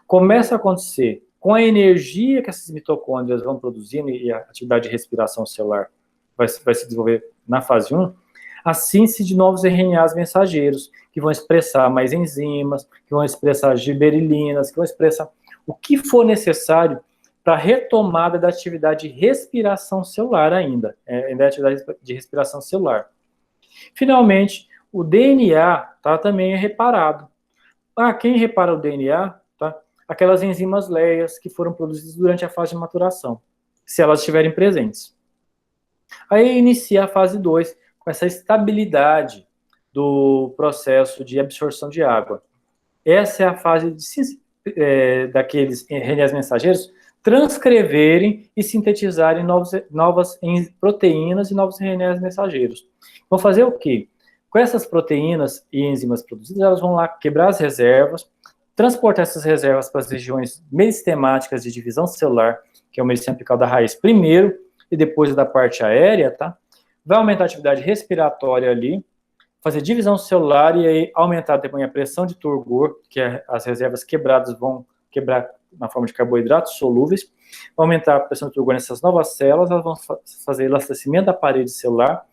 Começa a acontecer com a energia que essas mitocôndrias vão produzindo e a atividade de respiração celular vai se desenvolver na fase 1, a síntese de novos RNAs mensageiros, que vão expressar mais enzimas, que vão expressar giberilinas, que vão expressar o que for necessário para a retomada da atividade de respiração celular ainda a atividade de respiração celular. Finalmente, o DNA também é reparado. Quem repara o DNA? Aquelas enzimas leias que foram produzidas durante a fase de maturação, se elas estiverem presentes. Aí inicia a fase 2, com essa estabilidade do processo de absorção de água. Essa é a fase daqueles RNAs mensageiros transcreverem e sintetizarem novas proteínas e novos RNAs mensageiros. Vão fazer o quê? Com essas proteínas e enzimas produzidas, elas vão lá quebrar as reservas, transportar essas reservas para as regiões meristemáticas de divisão celular, que é o meristema apical da raiz primeiro, e depois da parte aérea, tá? Vai aumentar a atividade respiratória ali, fazer divisão celular e aí aumentar também a pressão de turgor, que as reservas quebradas vão quebrar na forma de carboidratos solúveis, vai aumentar a pressão de turgor nessas novas células, elas vão fazer elastecimento da parede celular,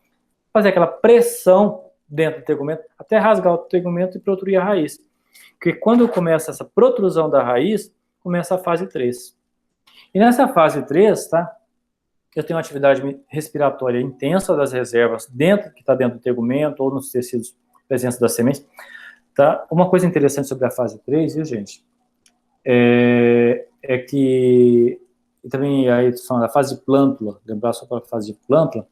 fazer aquela pressão dentro do tegumento, até rasgar o tegumento e protruir a raiz. Porque quando começa essa protrusão da raiz, começa a fase 3. E nessa fase 3, tá? Eu tenho uma atividade respiratória intensa das reservas que está dentro do tegumento ou nos tecidos presentes das sementes. Tá? Uma coisa interessante sobre a fase 3, viu, gente? É que, e também a edição da fase de plântula, lembrar só para a fase de plântula,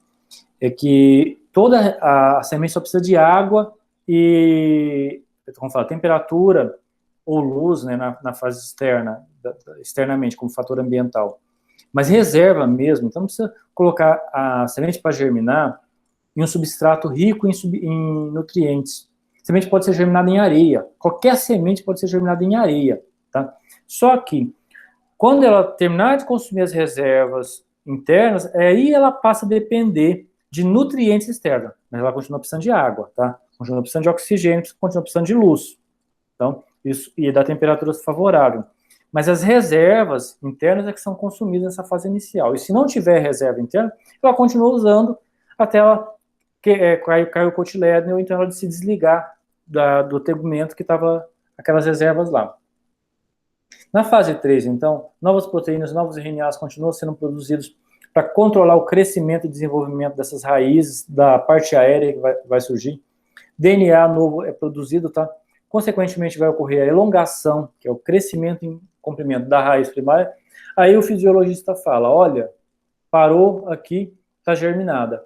é que toda a semente só precisa de água e, como fala, temperatura ou luz, né, na fase externa, externamente, como fator ambiental. Mas reserva mesmo, então não precisa colocar a semente para germinar em um substrato rico em nutrientes. A semente pode ser germinada em areia, qualquer semente pode ser germinada em areia, tá? Só que, quando ela terminar de consumir as reservas internas, aí ela passa a depender de nutrientes externos, mas ela continua precisando de água, tá? Continua precisando de oxigênio, continua precisando de luz. Então, isso, e da temperatura favorável. Mas as reservas internas é que são consumidas nessa fase inicial. E se não tiver reserva interna, ela continua usando até ela cair o cotilédone, ou então ela se desligar do tegumento que estava aquelas reservas lá. Na fase 3, então, novas proteínas, novos RNAs continuam sendo produzidos para controlar o crescimento e desenvolvimento dessas raízes, da parte aérea que vai surgir. DNA novo é produzido, tá? Consequentemente, vai ocorrer a elongação, que é o crescimento em comprimento da raiz primária. Aí o fisiologista fala, olha, parou aqui, está germinada.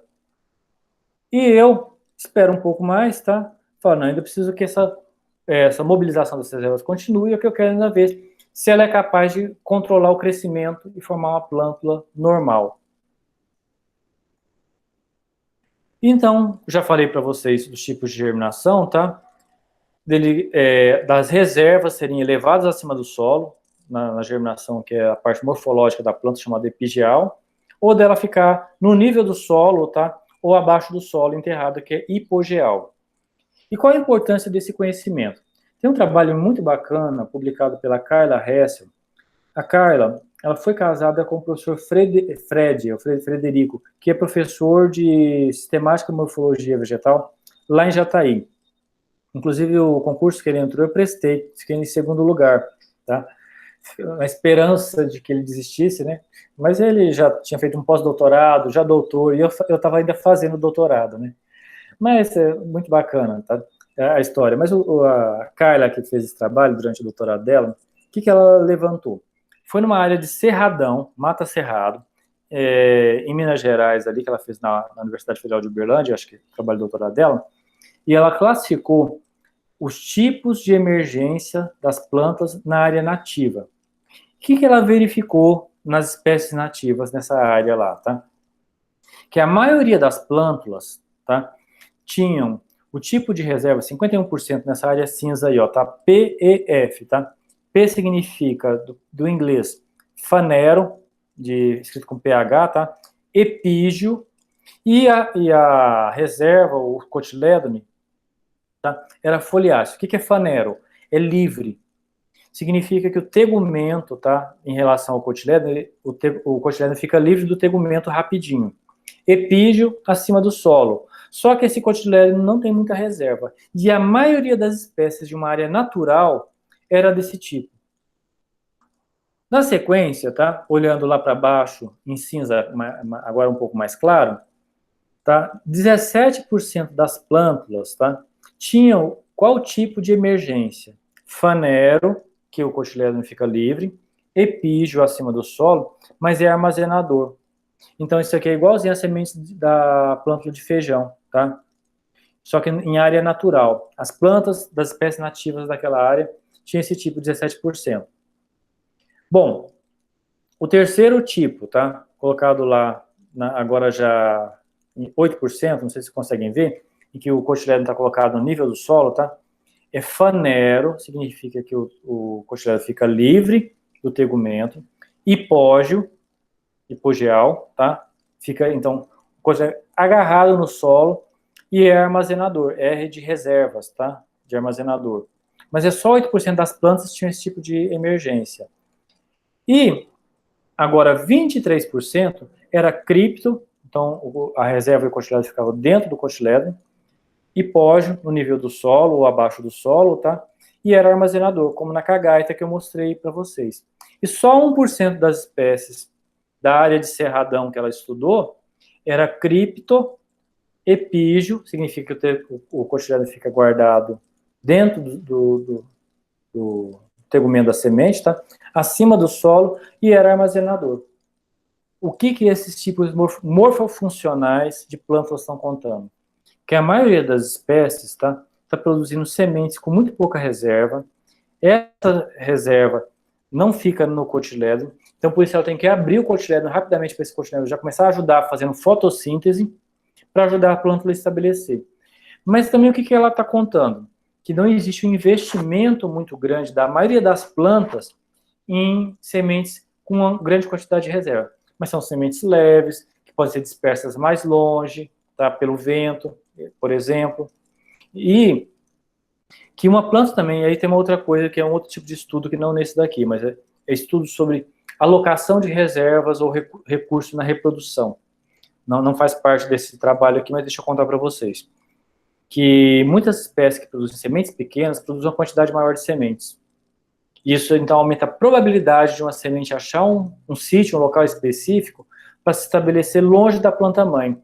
E eu espero um pouco mais, tá? Falo, não, ainda preciso que essa mobilização das reservas continue, é o que eu quero ainda ver se ela é capaz de controlar o crescimento e formar uma plântula normal. Então, já falei para vocês dos tipos de germinação, tá? Das reservas serem elevadas acima do solo, na germinação, que é a parte morfológica da planta, chamada epigeal, ou dela ficar no nível do solo, tá? Ou abaixo do solo, enterrada, que é hipogeal. E qual a importância desse conhecimento? Tem um trabalho muito bacana, publicado pela Carla Hessel. A Carla, ela foi casada com o professor Frederico, que é professor de sistemática e morfologia vegetal, lá em Jataí. Inclusive, o concurso que ele entrou, eu prestei, fiquei em segundo lugar, tá? Na esperança de que ele desistisse, né? Mas ele já tinha feito um pós-doutorado, já doutor, e eu estava ainda fazendo doutorado, né? Mas é muito bacana, tá? A história. Mas a Carla, que fez esse trabalho durante o doutorado dela, o que ela levantou? Foi numa área de Cerradão, Mata Cerrado, em Minas Gerais, ali, que ela fez na Universidade Federal de Uberlândia, acho que é o trabalho de doutorado dela, e ela classificou os tipos de emergência das plantas na área nativa. O que ela verificou nas espécies nativas nessa área lá, tá? Que a maioria das plântulas, tá, tinham o tipo de reserva, 51% nessa área cinza aí, ó, tá? PEF, tá? P significa, do inglês, fanero, escrito com PH, tá? Epígio, e a reserva, o cotilédone, tá? Era foliáceo. O que é fanero? É livre. Significa que o tegumento, tá? Em relação ao cotilédone, o cotilédone fica livre do tegumento rapidinho. Epígio, acima do solo. Só que esse cotilédone não tem muita reserva. E a maioria das espécies de uma área natural era desse tipo. Na sequência, tá? Olhando lá para baixo, em cinza, agora um pouco mais claro, tá? 17% das plântulas, tá? Tinham qual tipo de emergência? Fanero, que o cotilédone fica livre, epígio acima do solo, mas é armazenador. Então, isso aqui é igualzinho a semente da plântula de feijão, tá? Só que em área natural. As plantas das espécies nativas daquela área tinham esse tipo de 17%. Bom, o terceiro tipo, tá? Colocado lá, agora já em 8%, não sei se vocês conseguem ver, em que o cotilédone está colocado no nível do solo, tá? É fanero, significa que o cotilédone fica livre do tegumento. Hipogeal, tá? Fica, então, agarrado no solo e é armazenador, R de reservas, tá? De armazenador. Mas é só 8% das plantas que tinham esse tipo de emergência. E, agora, 23% era cripto, Então, a reserva e o cotiledro ficavam dentro do cotiledro, hipógeo no nível do solo ou abaixo do solo, tá? E era armazenador, como na cagaita que eu mostrei para vocês. E só 1% das espécies da área de cerradão que ela estudou era cripto, epígeo, significa que o cotiledro fica guardado dentro do tegumento da semente, tá? Acima do solo, e era armazenador. O que esses tipos morfofuncionais de plantas estão contando? Que a maioria das espécies tá produzindo sementes com muito pouca reserva. Essa reserva não fica no cotiledro, então por isso ela tem que abrir o cotiledro rapidamente para esse cotiledro já começar a ajudar fazendo fotossíntese para ajudar a planta a estabelecer. Mas também o que ela está contando? Que não existe um investimento muito grande da maioria das plantas em sementes com uma grande quantidade de reserva. Mas são sementes leves, que podem ser dispersas mais longe, tá, pelo vento, por exemplo. E que uma planta também, aí tem uma outra coisa, que é um outro tipo de estudo, que não nesse daqui, mas é estudo sobre alocação de reservas ou recurso na reprodução. Não faz parte desse trabalho aqui, mas deixa eu contar para vocês. Que muitas espécies que produzem sementes pequenas produzem uma quantidade maior de sementes. Isso, então, aumenta a probabilidade de uma semente achar um sítio, um local específico, para se estabelecer longe da planta-mãe.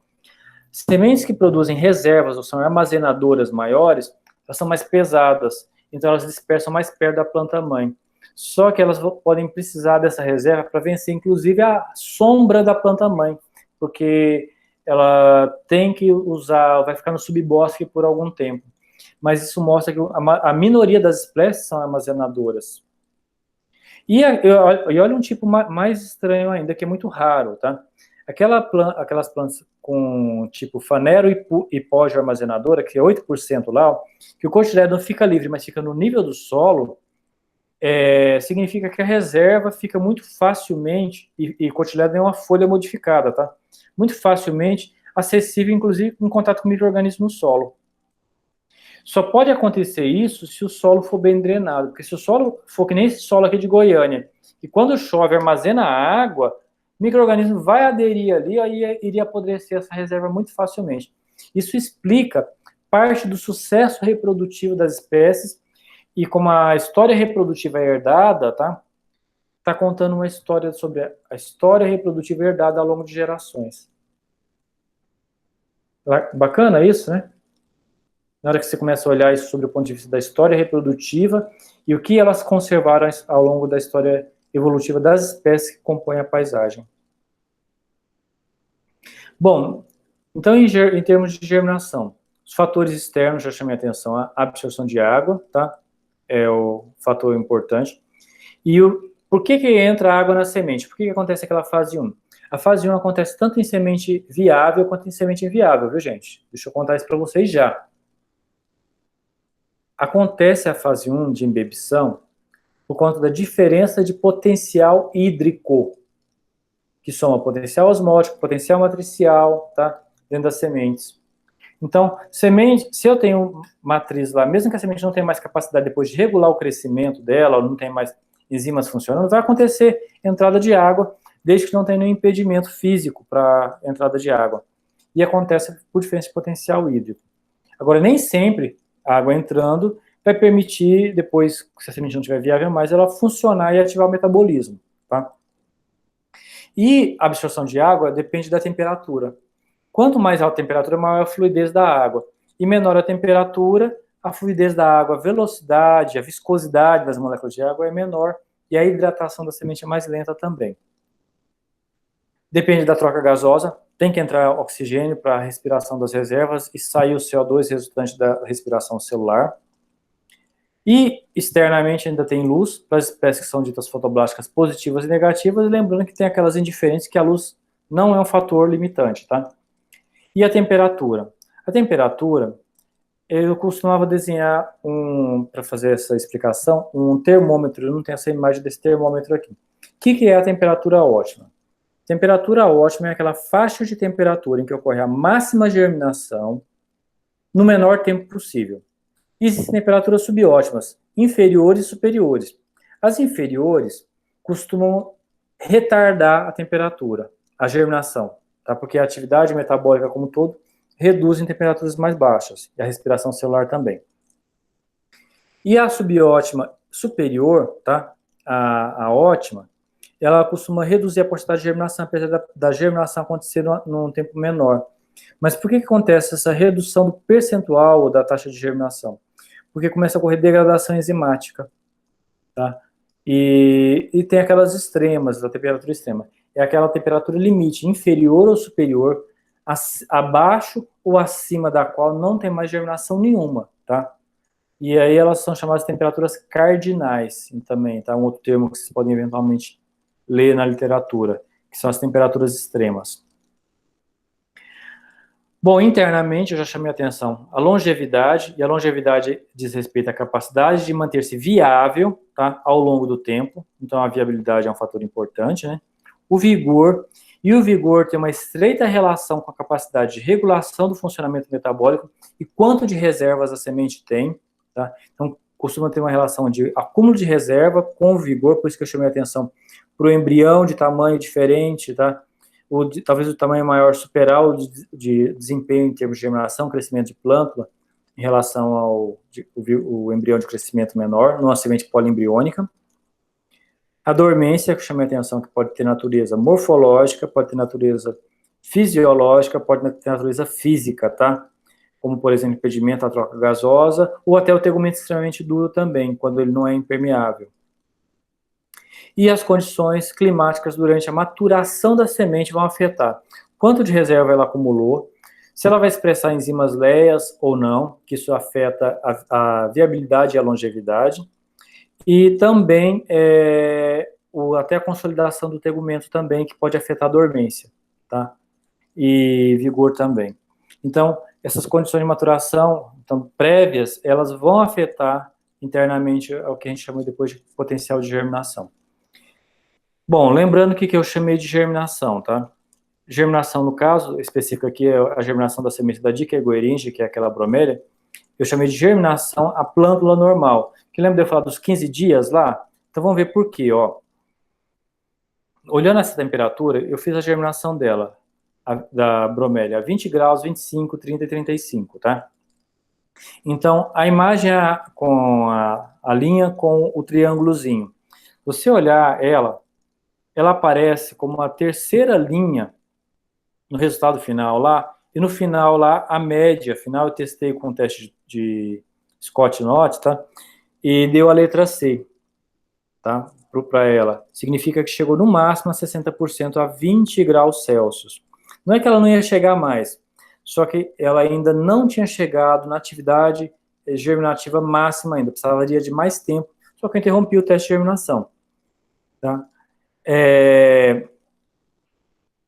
Sementes que produzem reservas ou são armazenadoras maiores, elas são mais pesadas, então elas dispersam mais perto da planta-mãe. Só que elas podem precisar dessa reserva para vencer, inclusive, a sombra da planta-mãe, porque ela tem que usar, vai ficar no subbosque por algum tempo. Mas isso mostra que a minoria das espécies são armazenadoras. E olha um tipo mais estranho ainda, que é muito raro, tá? Aquelas plantas com tipo fanero hipógeo armazenadora, que é 8% lá, que o cotiledro não fica livre, mas fica no nível do solo, significa que a reserva fica muito facilmente, e cotiledro é uma folha modificada, tá? Muito facilmente acessível, inclusive, em contato com micro-organismos no solo. Só pode acontecer isso se o solo for bem drenado, porque se o solo for que nem esse solo aqui de Goiânia, e quando chove armazena água, o micro-organismo vai aderir ali, aí iria apodrecer essa reserva muito facilmente. Isso explica parte do sucesso reprodutivo das espécies, e como a história reprodutiva é herdada, tá contando uma história sobre a história reprodutiva herdada ao longo de gerações. Bacana isso, né? Na hora que você começa a olhar isso sobre o ponto de vista da história reprodutiva e o que elas conservaram ao longo da história evolutiva das espécies que compõem a paisagem. Bom, então em termos de germinação, os fatores externos já chamei a atenção, a absorção de água, tá? É o fator importante. E por que entra água na semente? Por que acontece aquela fase 1? A fase 1 acontece tanto em semente viável quanto em semente inviável, viu, gente? Deixa eu contar isso para vocês já. Acontece a fase 1 de embebição por conta da diferença de potencial hídrico, que soma potencial osmótico, potencial matricial, tá? Dentro das sementes. Então, se eu tenho matriz lá, mesmo que a semente não tenha mais capacidade depois de regular o crescimento dela, ou não tem mais enzimas funcionando, vai acontecer entrada de água, desde que não tenha nenhum impedimento físico para entrada de água. E acontece por diferença de potencial hídrico. Agora, nem sempre a água entrando vai permitir, depois, se a semente não estiver viável mais, ela funcionar e ativar o metabolismo, tá? E a absorção de água depende da temperatura. Quanto mais alta a temperatura, maior a fluidez da água. E menor a temperatura, a fluidez da água, a velocidade, a viscosidade das moléculas de água é menor e a hidratação da semente é mais lenta também. Depende da troca gasosa, tem que entrar oxigênio para a respiração das reservas e sair o CO2 resultante da respiração celular. E externamente ainda tem luz para as espécies que são ditas fotoblásticas positivas e negativas, e lembrando que tem aquelas indiferentes que a luz não é um fator limitante, tá? E a temperatura? A temperatura, eu costumava desenhar para fazer essa explicação, um termômetro, eu não tenho essa imagem desse termômetro aqui. O que é a temperatura ótima? Temperatura ótima é aquela faixa de temperatura em que ocorre a máxima germinação no menor tempo possível. Existem temperaturas subótimas, inferiores e superiores. As inferiores costumam retardar a temperatura, a germinação, tá? Porque a atividade metabólica como um todo reduz em temperaturas mais baixas, e a respiração celular também. E a subótima superior, tá? A ótima, ela costuma reduzir a porcentagem de germinação, apesar da germinação acontecer num tempo menor. Mas por que acontece essa redução do percentual ou da taxa de germinação? Porque começa a ocorrer degradação enzimática, tá? E tem aquelas extremas, da temperatura extrema. É aquela temperatura limite, inferior ou superior, abaixo ou acima da qual não tem mais germinação nenhuma, tá? E aí elas são chamadas de temperaturas cardinais, também, tá? Um outro termo que vocês podem eventualmente ler na literatura, que são as temperaturas extremas. Bom, internamente eu já chamei a atenção a longevidade, e a longevidade diz respeito à capacidade de manter-se viável, tá, ao longo do tempo, então a viabilidade é um fator importante, né? O vigor, e o vigor tem uma estreita relação com a capacidade de regulação do funcionamento metabólico e quanto de reservas a semente tem, tá? Então, costuma ter uma relação de acúmulo de reserva com o vigor, por isso que eu chamei a atenção para o embrião de tamanho diferente, tá? Talvez o tamanho maior superar o de desempenho em termos de germinação, crescimento de plântula, em relação ao o embrião de crescimento menor, numa semente poliembriônica. A dormência, que eu chamei a atenção, que pode ter natureza morfológica, pode ter natureza fisiológica, pode ter natureza física, tá? Como, por exemplo, impedimento à troca gasosa, ou até o tegumento extremamente duro também, quando ele não é impermeável. E as condições climáticas durante a maturação da semente vão afetar quanto de reserva ela acumulou, se ela vai expressar enzimas LEAs ou não, que isso afeta a viabilidade e a longevidade, e também até a consolidação do tegumento também, que pode afetar a dormência, tá? E vigor também. Então, essas condições de maturação, então, prévias, elas vão afetar internamente o que a gente chama depois de potencial de germinação. Bom, lembrando o que eu chamei de germinação, tá? Germinação, no caso específico aqui, é a germinação da semente da Dica egoeringia, que é aquela bromélia. Eu chamei de germinação a plântula normal. Que lembra de eu falar dos 15 dias lá? Então vamos ver por quê, ó. Olhando essa temperatura, eu fiz a germinação dela, da bromélia, a 20 graus, 25, 30 e 35, tá? Então, a imagem é com a linha com o triângulozinho. Você olhar ela aparece como uma terceira linha no resultado final lá, e no final lá, a média final, eu testei com o teste de Scott-Knott, tá? E deu a letra C, tá? Para ela. Significa que chegou no máximo a 60% a 20 graus Celsius. Não é que ela não ia chegar mais, só que ela ainda não tinha chegado na atividade germinativa máxima ainda, precisaria de mais tempo, só que eu interrompi o teste de germinação, tá?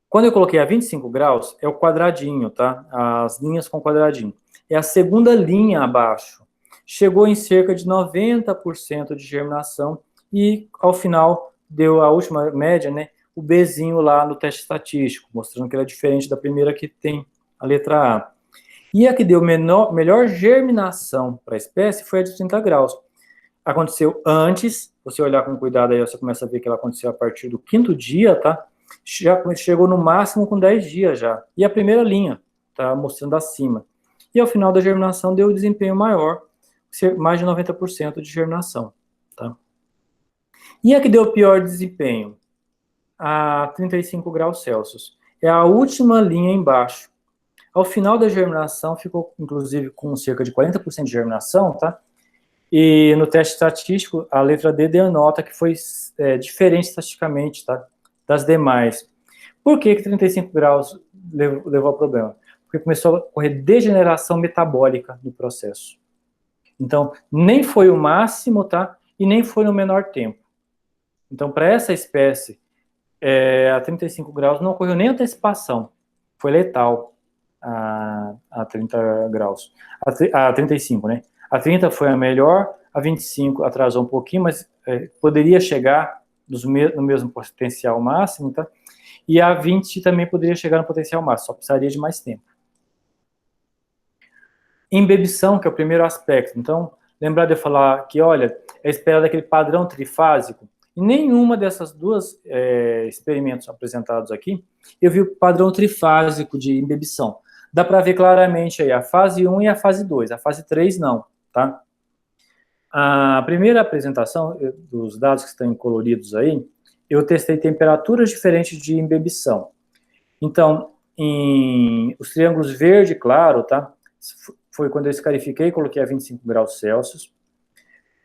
Quando eu coloquei a 25 graus, é o quadradinho, tá? As linhas com quadradinho. É a segunda linha abaixo. Chegou em cerca de 90% de germinação e, ao final, deu a última média, né? O Bzinho lá no teste estatístico, mostrando que ela é diferente da primeira que tem a letra A. E a que deu melhor germinação para a espécie foi a de 30 graus. Aconteceu antes, você olhar com cuidado aí, você começa a ver que ela aconteceu a partir do 5º dia, tá? Já chegou no máximo com 10 dias já. E a primeira linha, tá mostrando acima. E ao final da germinação deu desempenho maior, mais de 90% de germinação, tá? E a que deu pior desempenho? A 35 graus Celsius. É a última linha embaixo. Ao final da germinação, ficou inclusive com cerca de 40% de germinação, tá? E no teste estatístico, a letra D denota que foi diferente estatisticamente, tá? Das demais. Por que 35 graus levou ao problema? Porque começou a ocorrer degeneração metabólica no processo. Então, nem foi o máximo, tá? E nem foi no menor tempo. Então, para essa espécie, a 35 graus não ocorreu nem antecipação. Foi letal a 30 graus. A 35, né? A 30 foi a melhor, a 25 atrasou um pouquinho, mas poderia chegar no mesmo potencial máximo, tá? E a 20 também poderia chegar no potencial máximo, só precisaria de mais tempo. Embebição, que é o primeiro aspecto. Então, lembrar de eu falar que, olha, é esperado aquele padrão trifásico. Em nenhuma dessas duas experimentos apresentados aqui, eu vi o padrão trifásico de imbibição. Dá para ver claramente aí a fase 1 e a fase 2, a fase 3 não, tá? A primeira apresentação dos dados que estão coloridos aí, eu testei temperaturas diferentes de imbibição. Então, os triângulos verde claro, tá? Foi quando eu escarifiquei e coloquei a 25 graus Celsius.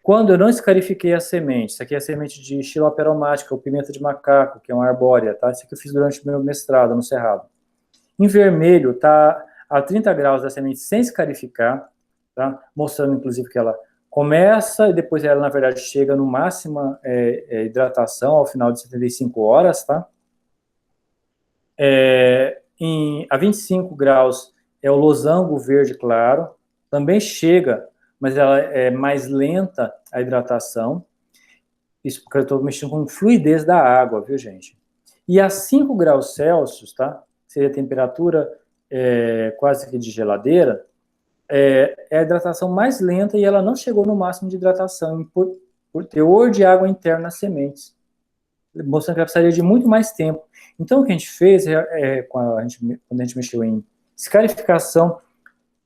Quando eu não escarifiquei a semente, isso aqui é a semente de Xilopa aromática, ou pimenta de macaco, que é uma arbórea, tá? Isso aqui eu fiz durante o meu mestrado no Cerrado. Em vermelho, tá a 30 graus da semente sem escarificar, tá? Mostrando, inclusive, que ela começa e depois ela, na verdade, chega no máxima hidratação ao final de 75 horas, tá? A 25 graus é o losango verde claro, também chega, mas ela é mais lenta a hidratação. Isso porque eu estou mexendo com fluidez da água, viu, gente? E a 5 graus Celsius, tá? Seria a temperatura quase que de geladeira, é a hidratação mais lenta e ela não chegou no máximo de hidratação por teor de água interna nas sementes, mostrando que ela precisaria de muito mais tempo. Então, o que a gente fez, quando a gente mexeu em escarificação,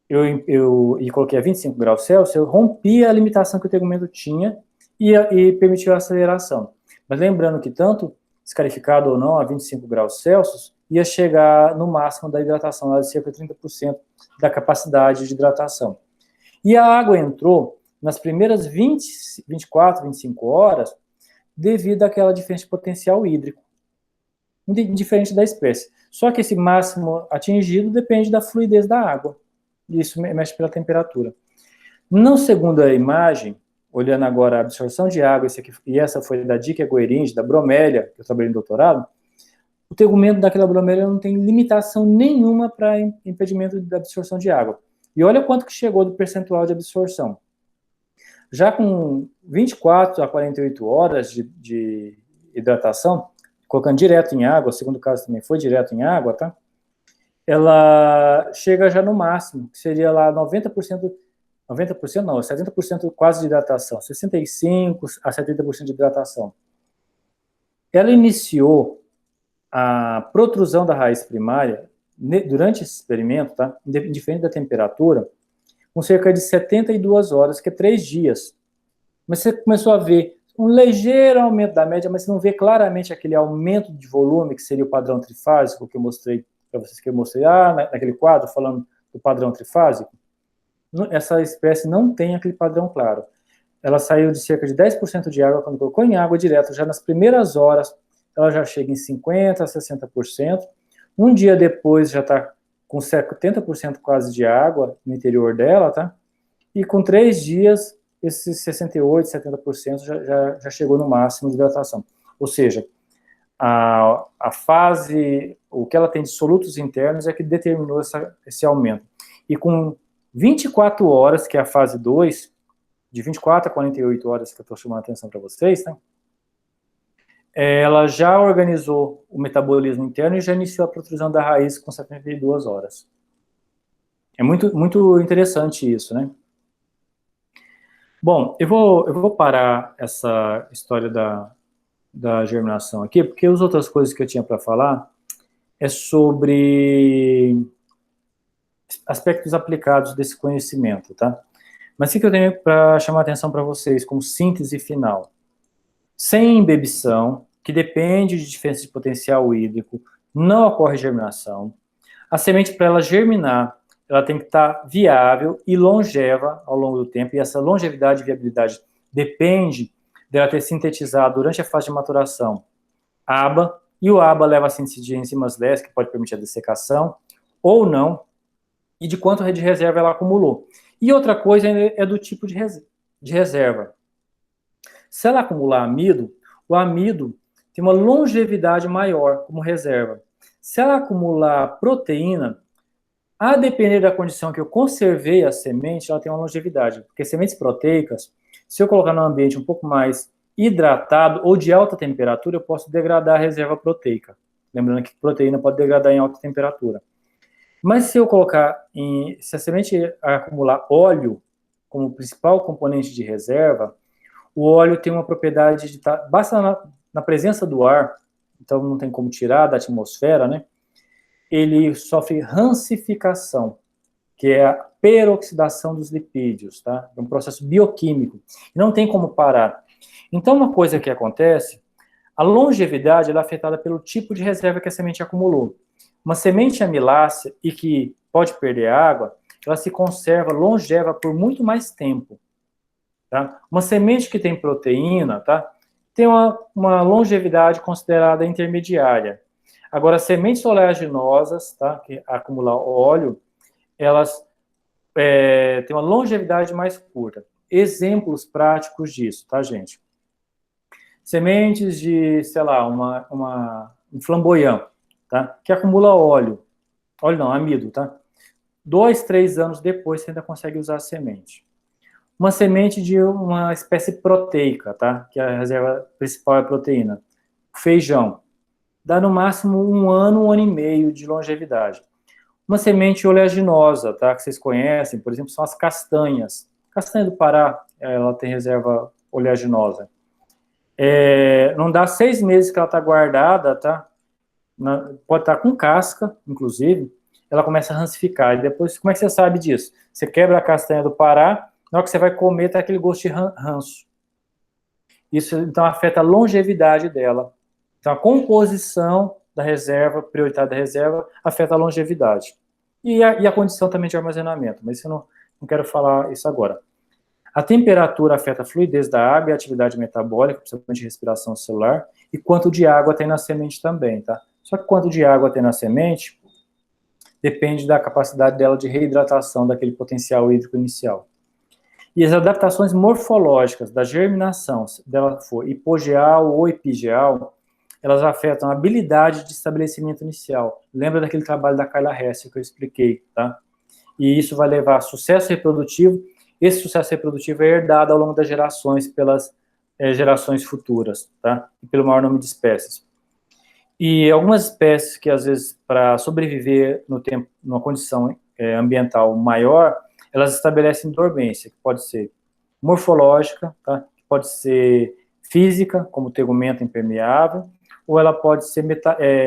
e coloquei a 25 graus Celsius, eu rompi a limitação que o tegumento tinha e permitiu a aceleração. Mas lembrando que tanto escarificado ou não, a 25 graus Celsius, ia chegar no máximo da hidratação, lá de cerca de 30% da capacidade de hidratação. E a água entrou nas primeiras 24, 25 horas, devido àquela diferença de potencial hídrico, diferente da espécie. Só que esse máximo atingido depende da fluidez da água. E isso mexe pela temperatura. Na segunda imagem, olhando agora a absorção de água, e essa foi da Dica goerinde, da bromélia, que eu trabalhei no doutorado, o tegumento daquela bromélia não tem limitação nenhuma para impedimento da absorção de água. E olha quanto que chegou do percentual de absorção. Já com 24 a 48 horas de hidratação, colocando direto em água, o segundo caso também foi direto em água, tá? Ela chega já no máximo, que seria lá 90% não, 70% quase de hidratação, 65% a 70% de hidratação. Ela iniciou a protrusão da raiz primária durante esse experimento, tá? Indiferente da temperatura, com cerca de 72 horas, que é 3 dias. Mas você começou a ver um ligeiro aumento da média, mas você não vê claramente aquele aumento de volume, que seria o padrão trifásico, que eu mostrei para vocês, que eu mostrei naquele quadro, falando do padrão trifásico. Essa espécie não tem aquele padrão claro. Ela saiu de cerca de 10% de água, quando colocou em água direto, já nas primeiras horas, ela já chega em 50% a 60%. Um dia depois já está com 70% quase de água no interior dela, tá? E com 3 dias, esses 68%, 70% já chegou no máximo de hidratação. Ou seja, a fase, o que ela tem de solutos internos é que determinou esse aumento. E com 24 horas, que é a fase 2, de 24 a 48 horas que eu estou chamando a atenção para vocês, tá? Ela já organizou o metabolismo interno e já iniciou a protrusão da raiz com 72 horas. É muito, muito interessante isso, né? Bom, eu vou parar essa história da germinação aqui, porque as outras coisas que eu tinha para falar é sobre aspectos aplicados desse conhecimento, tá? Mas o que eu tenho para chamar a atenção para vocês como síntese final? Sem embebição, que depende de diferença de potencial hídrico, não ocorre germinação. A semente, para ela germinar, ela tem que estar viável e longeva ao longo do tempo, e essa longevidade e viabilidade depende dela ter sintetizado durante a fase de maturação ABA, e o ABA leva a síntese de enzimas LES, que pode permitir a dessecação, ou não, e de quanto de reserva ela acumulou. E outra coisa é do tipo de reserva. Se ela acumular amido, o amido tem uma longevidade maior como reserva. Se ela acumular proteína, a depender da condição que eu conservei a semente, ela tem uma longevidade. Porque sementes proteicas, se eu colocar num ambiente um pouco mais hidratado ou de alta temperatura, eu posso degradar a reserva proteica. Lembrando que proteína pode degradar em alta temperatura. Mas se eu colocar se a semente acumular óleo como principal componente de reserva, O óleo tem uma propriedade de estar, basta na presença do ar, então não tem como tirar da atmosfera, né? Ele sofre rancificação, que é a peroxidação dos lipídios, tá? É um processo bioquímico. Não tem como parar. Então, uma coisa que acontece, a longevidade ela é afetada pelo tipo de reserva que a semente acumulou. Uma semente amilácea e que pode perder água, ela se conserva longeva por muito mais tempo. Tá? Uma semente que tem proteína, tá? Tem uma longevidade considerada intermediária. Agora, sementes oleaginosas, tá? Que acumulam óleo, elas têm uma longevidade mais curta. Exemplos práticos disso, tá, gente? Sementes de, sei lá, um flamboyant, tá? Que acumula óleo. Óleo não, amido, tá? 2, 3 anos depois você ainda consegue usar a semente. Uma semente de uma espécie proteica, tá? Que a reserva principal é a proteína. Feijão. Dá no máximo 1 ano e meio de longevidade. Uma semente oleaginosa, tá? Que vocês conhecem, por exemplo, são as castanhas. Castanha do Pará, ela tem reserva oleaginosa. Não dá 6 meses que ela está guardada, tá? Pode estar com casca, inclusive, ela começa a rancificar. E depois, como é que você sabe disso? Você quebra a castanha do Pará, na hora que você vai comer, tá aquele gosto de ranço. Isso, então, afeta a longevidade dela. Então, a composição da reserva, prioritária da reserva, afeta a longevidade. E a condição também de armazenamento, mas eu não quero falar isso agora. A temperatura afeta a fluidez da água e a atividade metabólica, principalmente respiração celular, e quanto de água tem na semente também, tá? Só que quanto de água tem na semente depende da capacidade dela de reidratação daquele potencial hídrico inicial. E as adaptações morfológicas da germinação, se dela for hipogeal ou epigeal, elas afetam a habilidade de estabelecimento inicial. Lembra daquele trabalho da Carla Hess que eu expliquei, tá? E isso vai levar a sucesso reprodutivo. Esse sucesso reprodutivo é herdado ao longo das gerações pelas gerações futuras, tá? E pelo maior número de espécies. E algumas espécies que, às vezes, para sobreviver no tempo, numa condição ambiental maior, elas estabelecem dormência, que pode ser morfológica, tá? Pode ser física, como tegumento impermeável, ou ela pode ser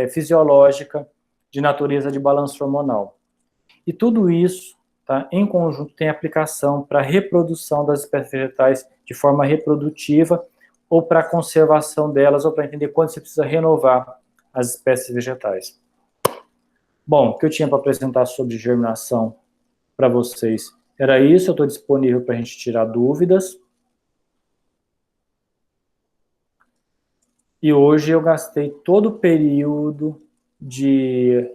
fisiológica, de natureza de balanço hormonal. E tudo isso, tá, em conjunto, tem aplicação para a reprodução das espécies vegetais de forma reprodutiva, ou para a conservação delas, ou para entender quando você precisa renovar as espécies vegetais. Bom, o que eu tinha para apresentar sobre germinação para vocês era isso. Eu estou disponível para a gente tirar dúvidas. E hoje eu gastei todo o período de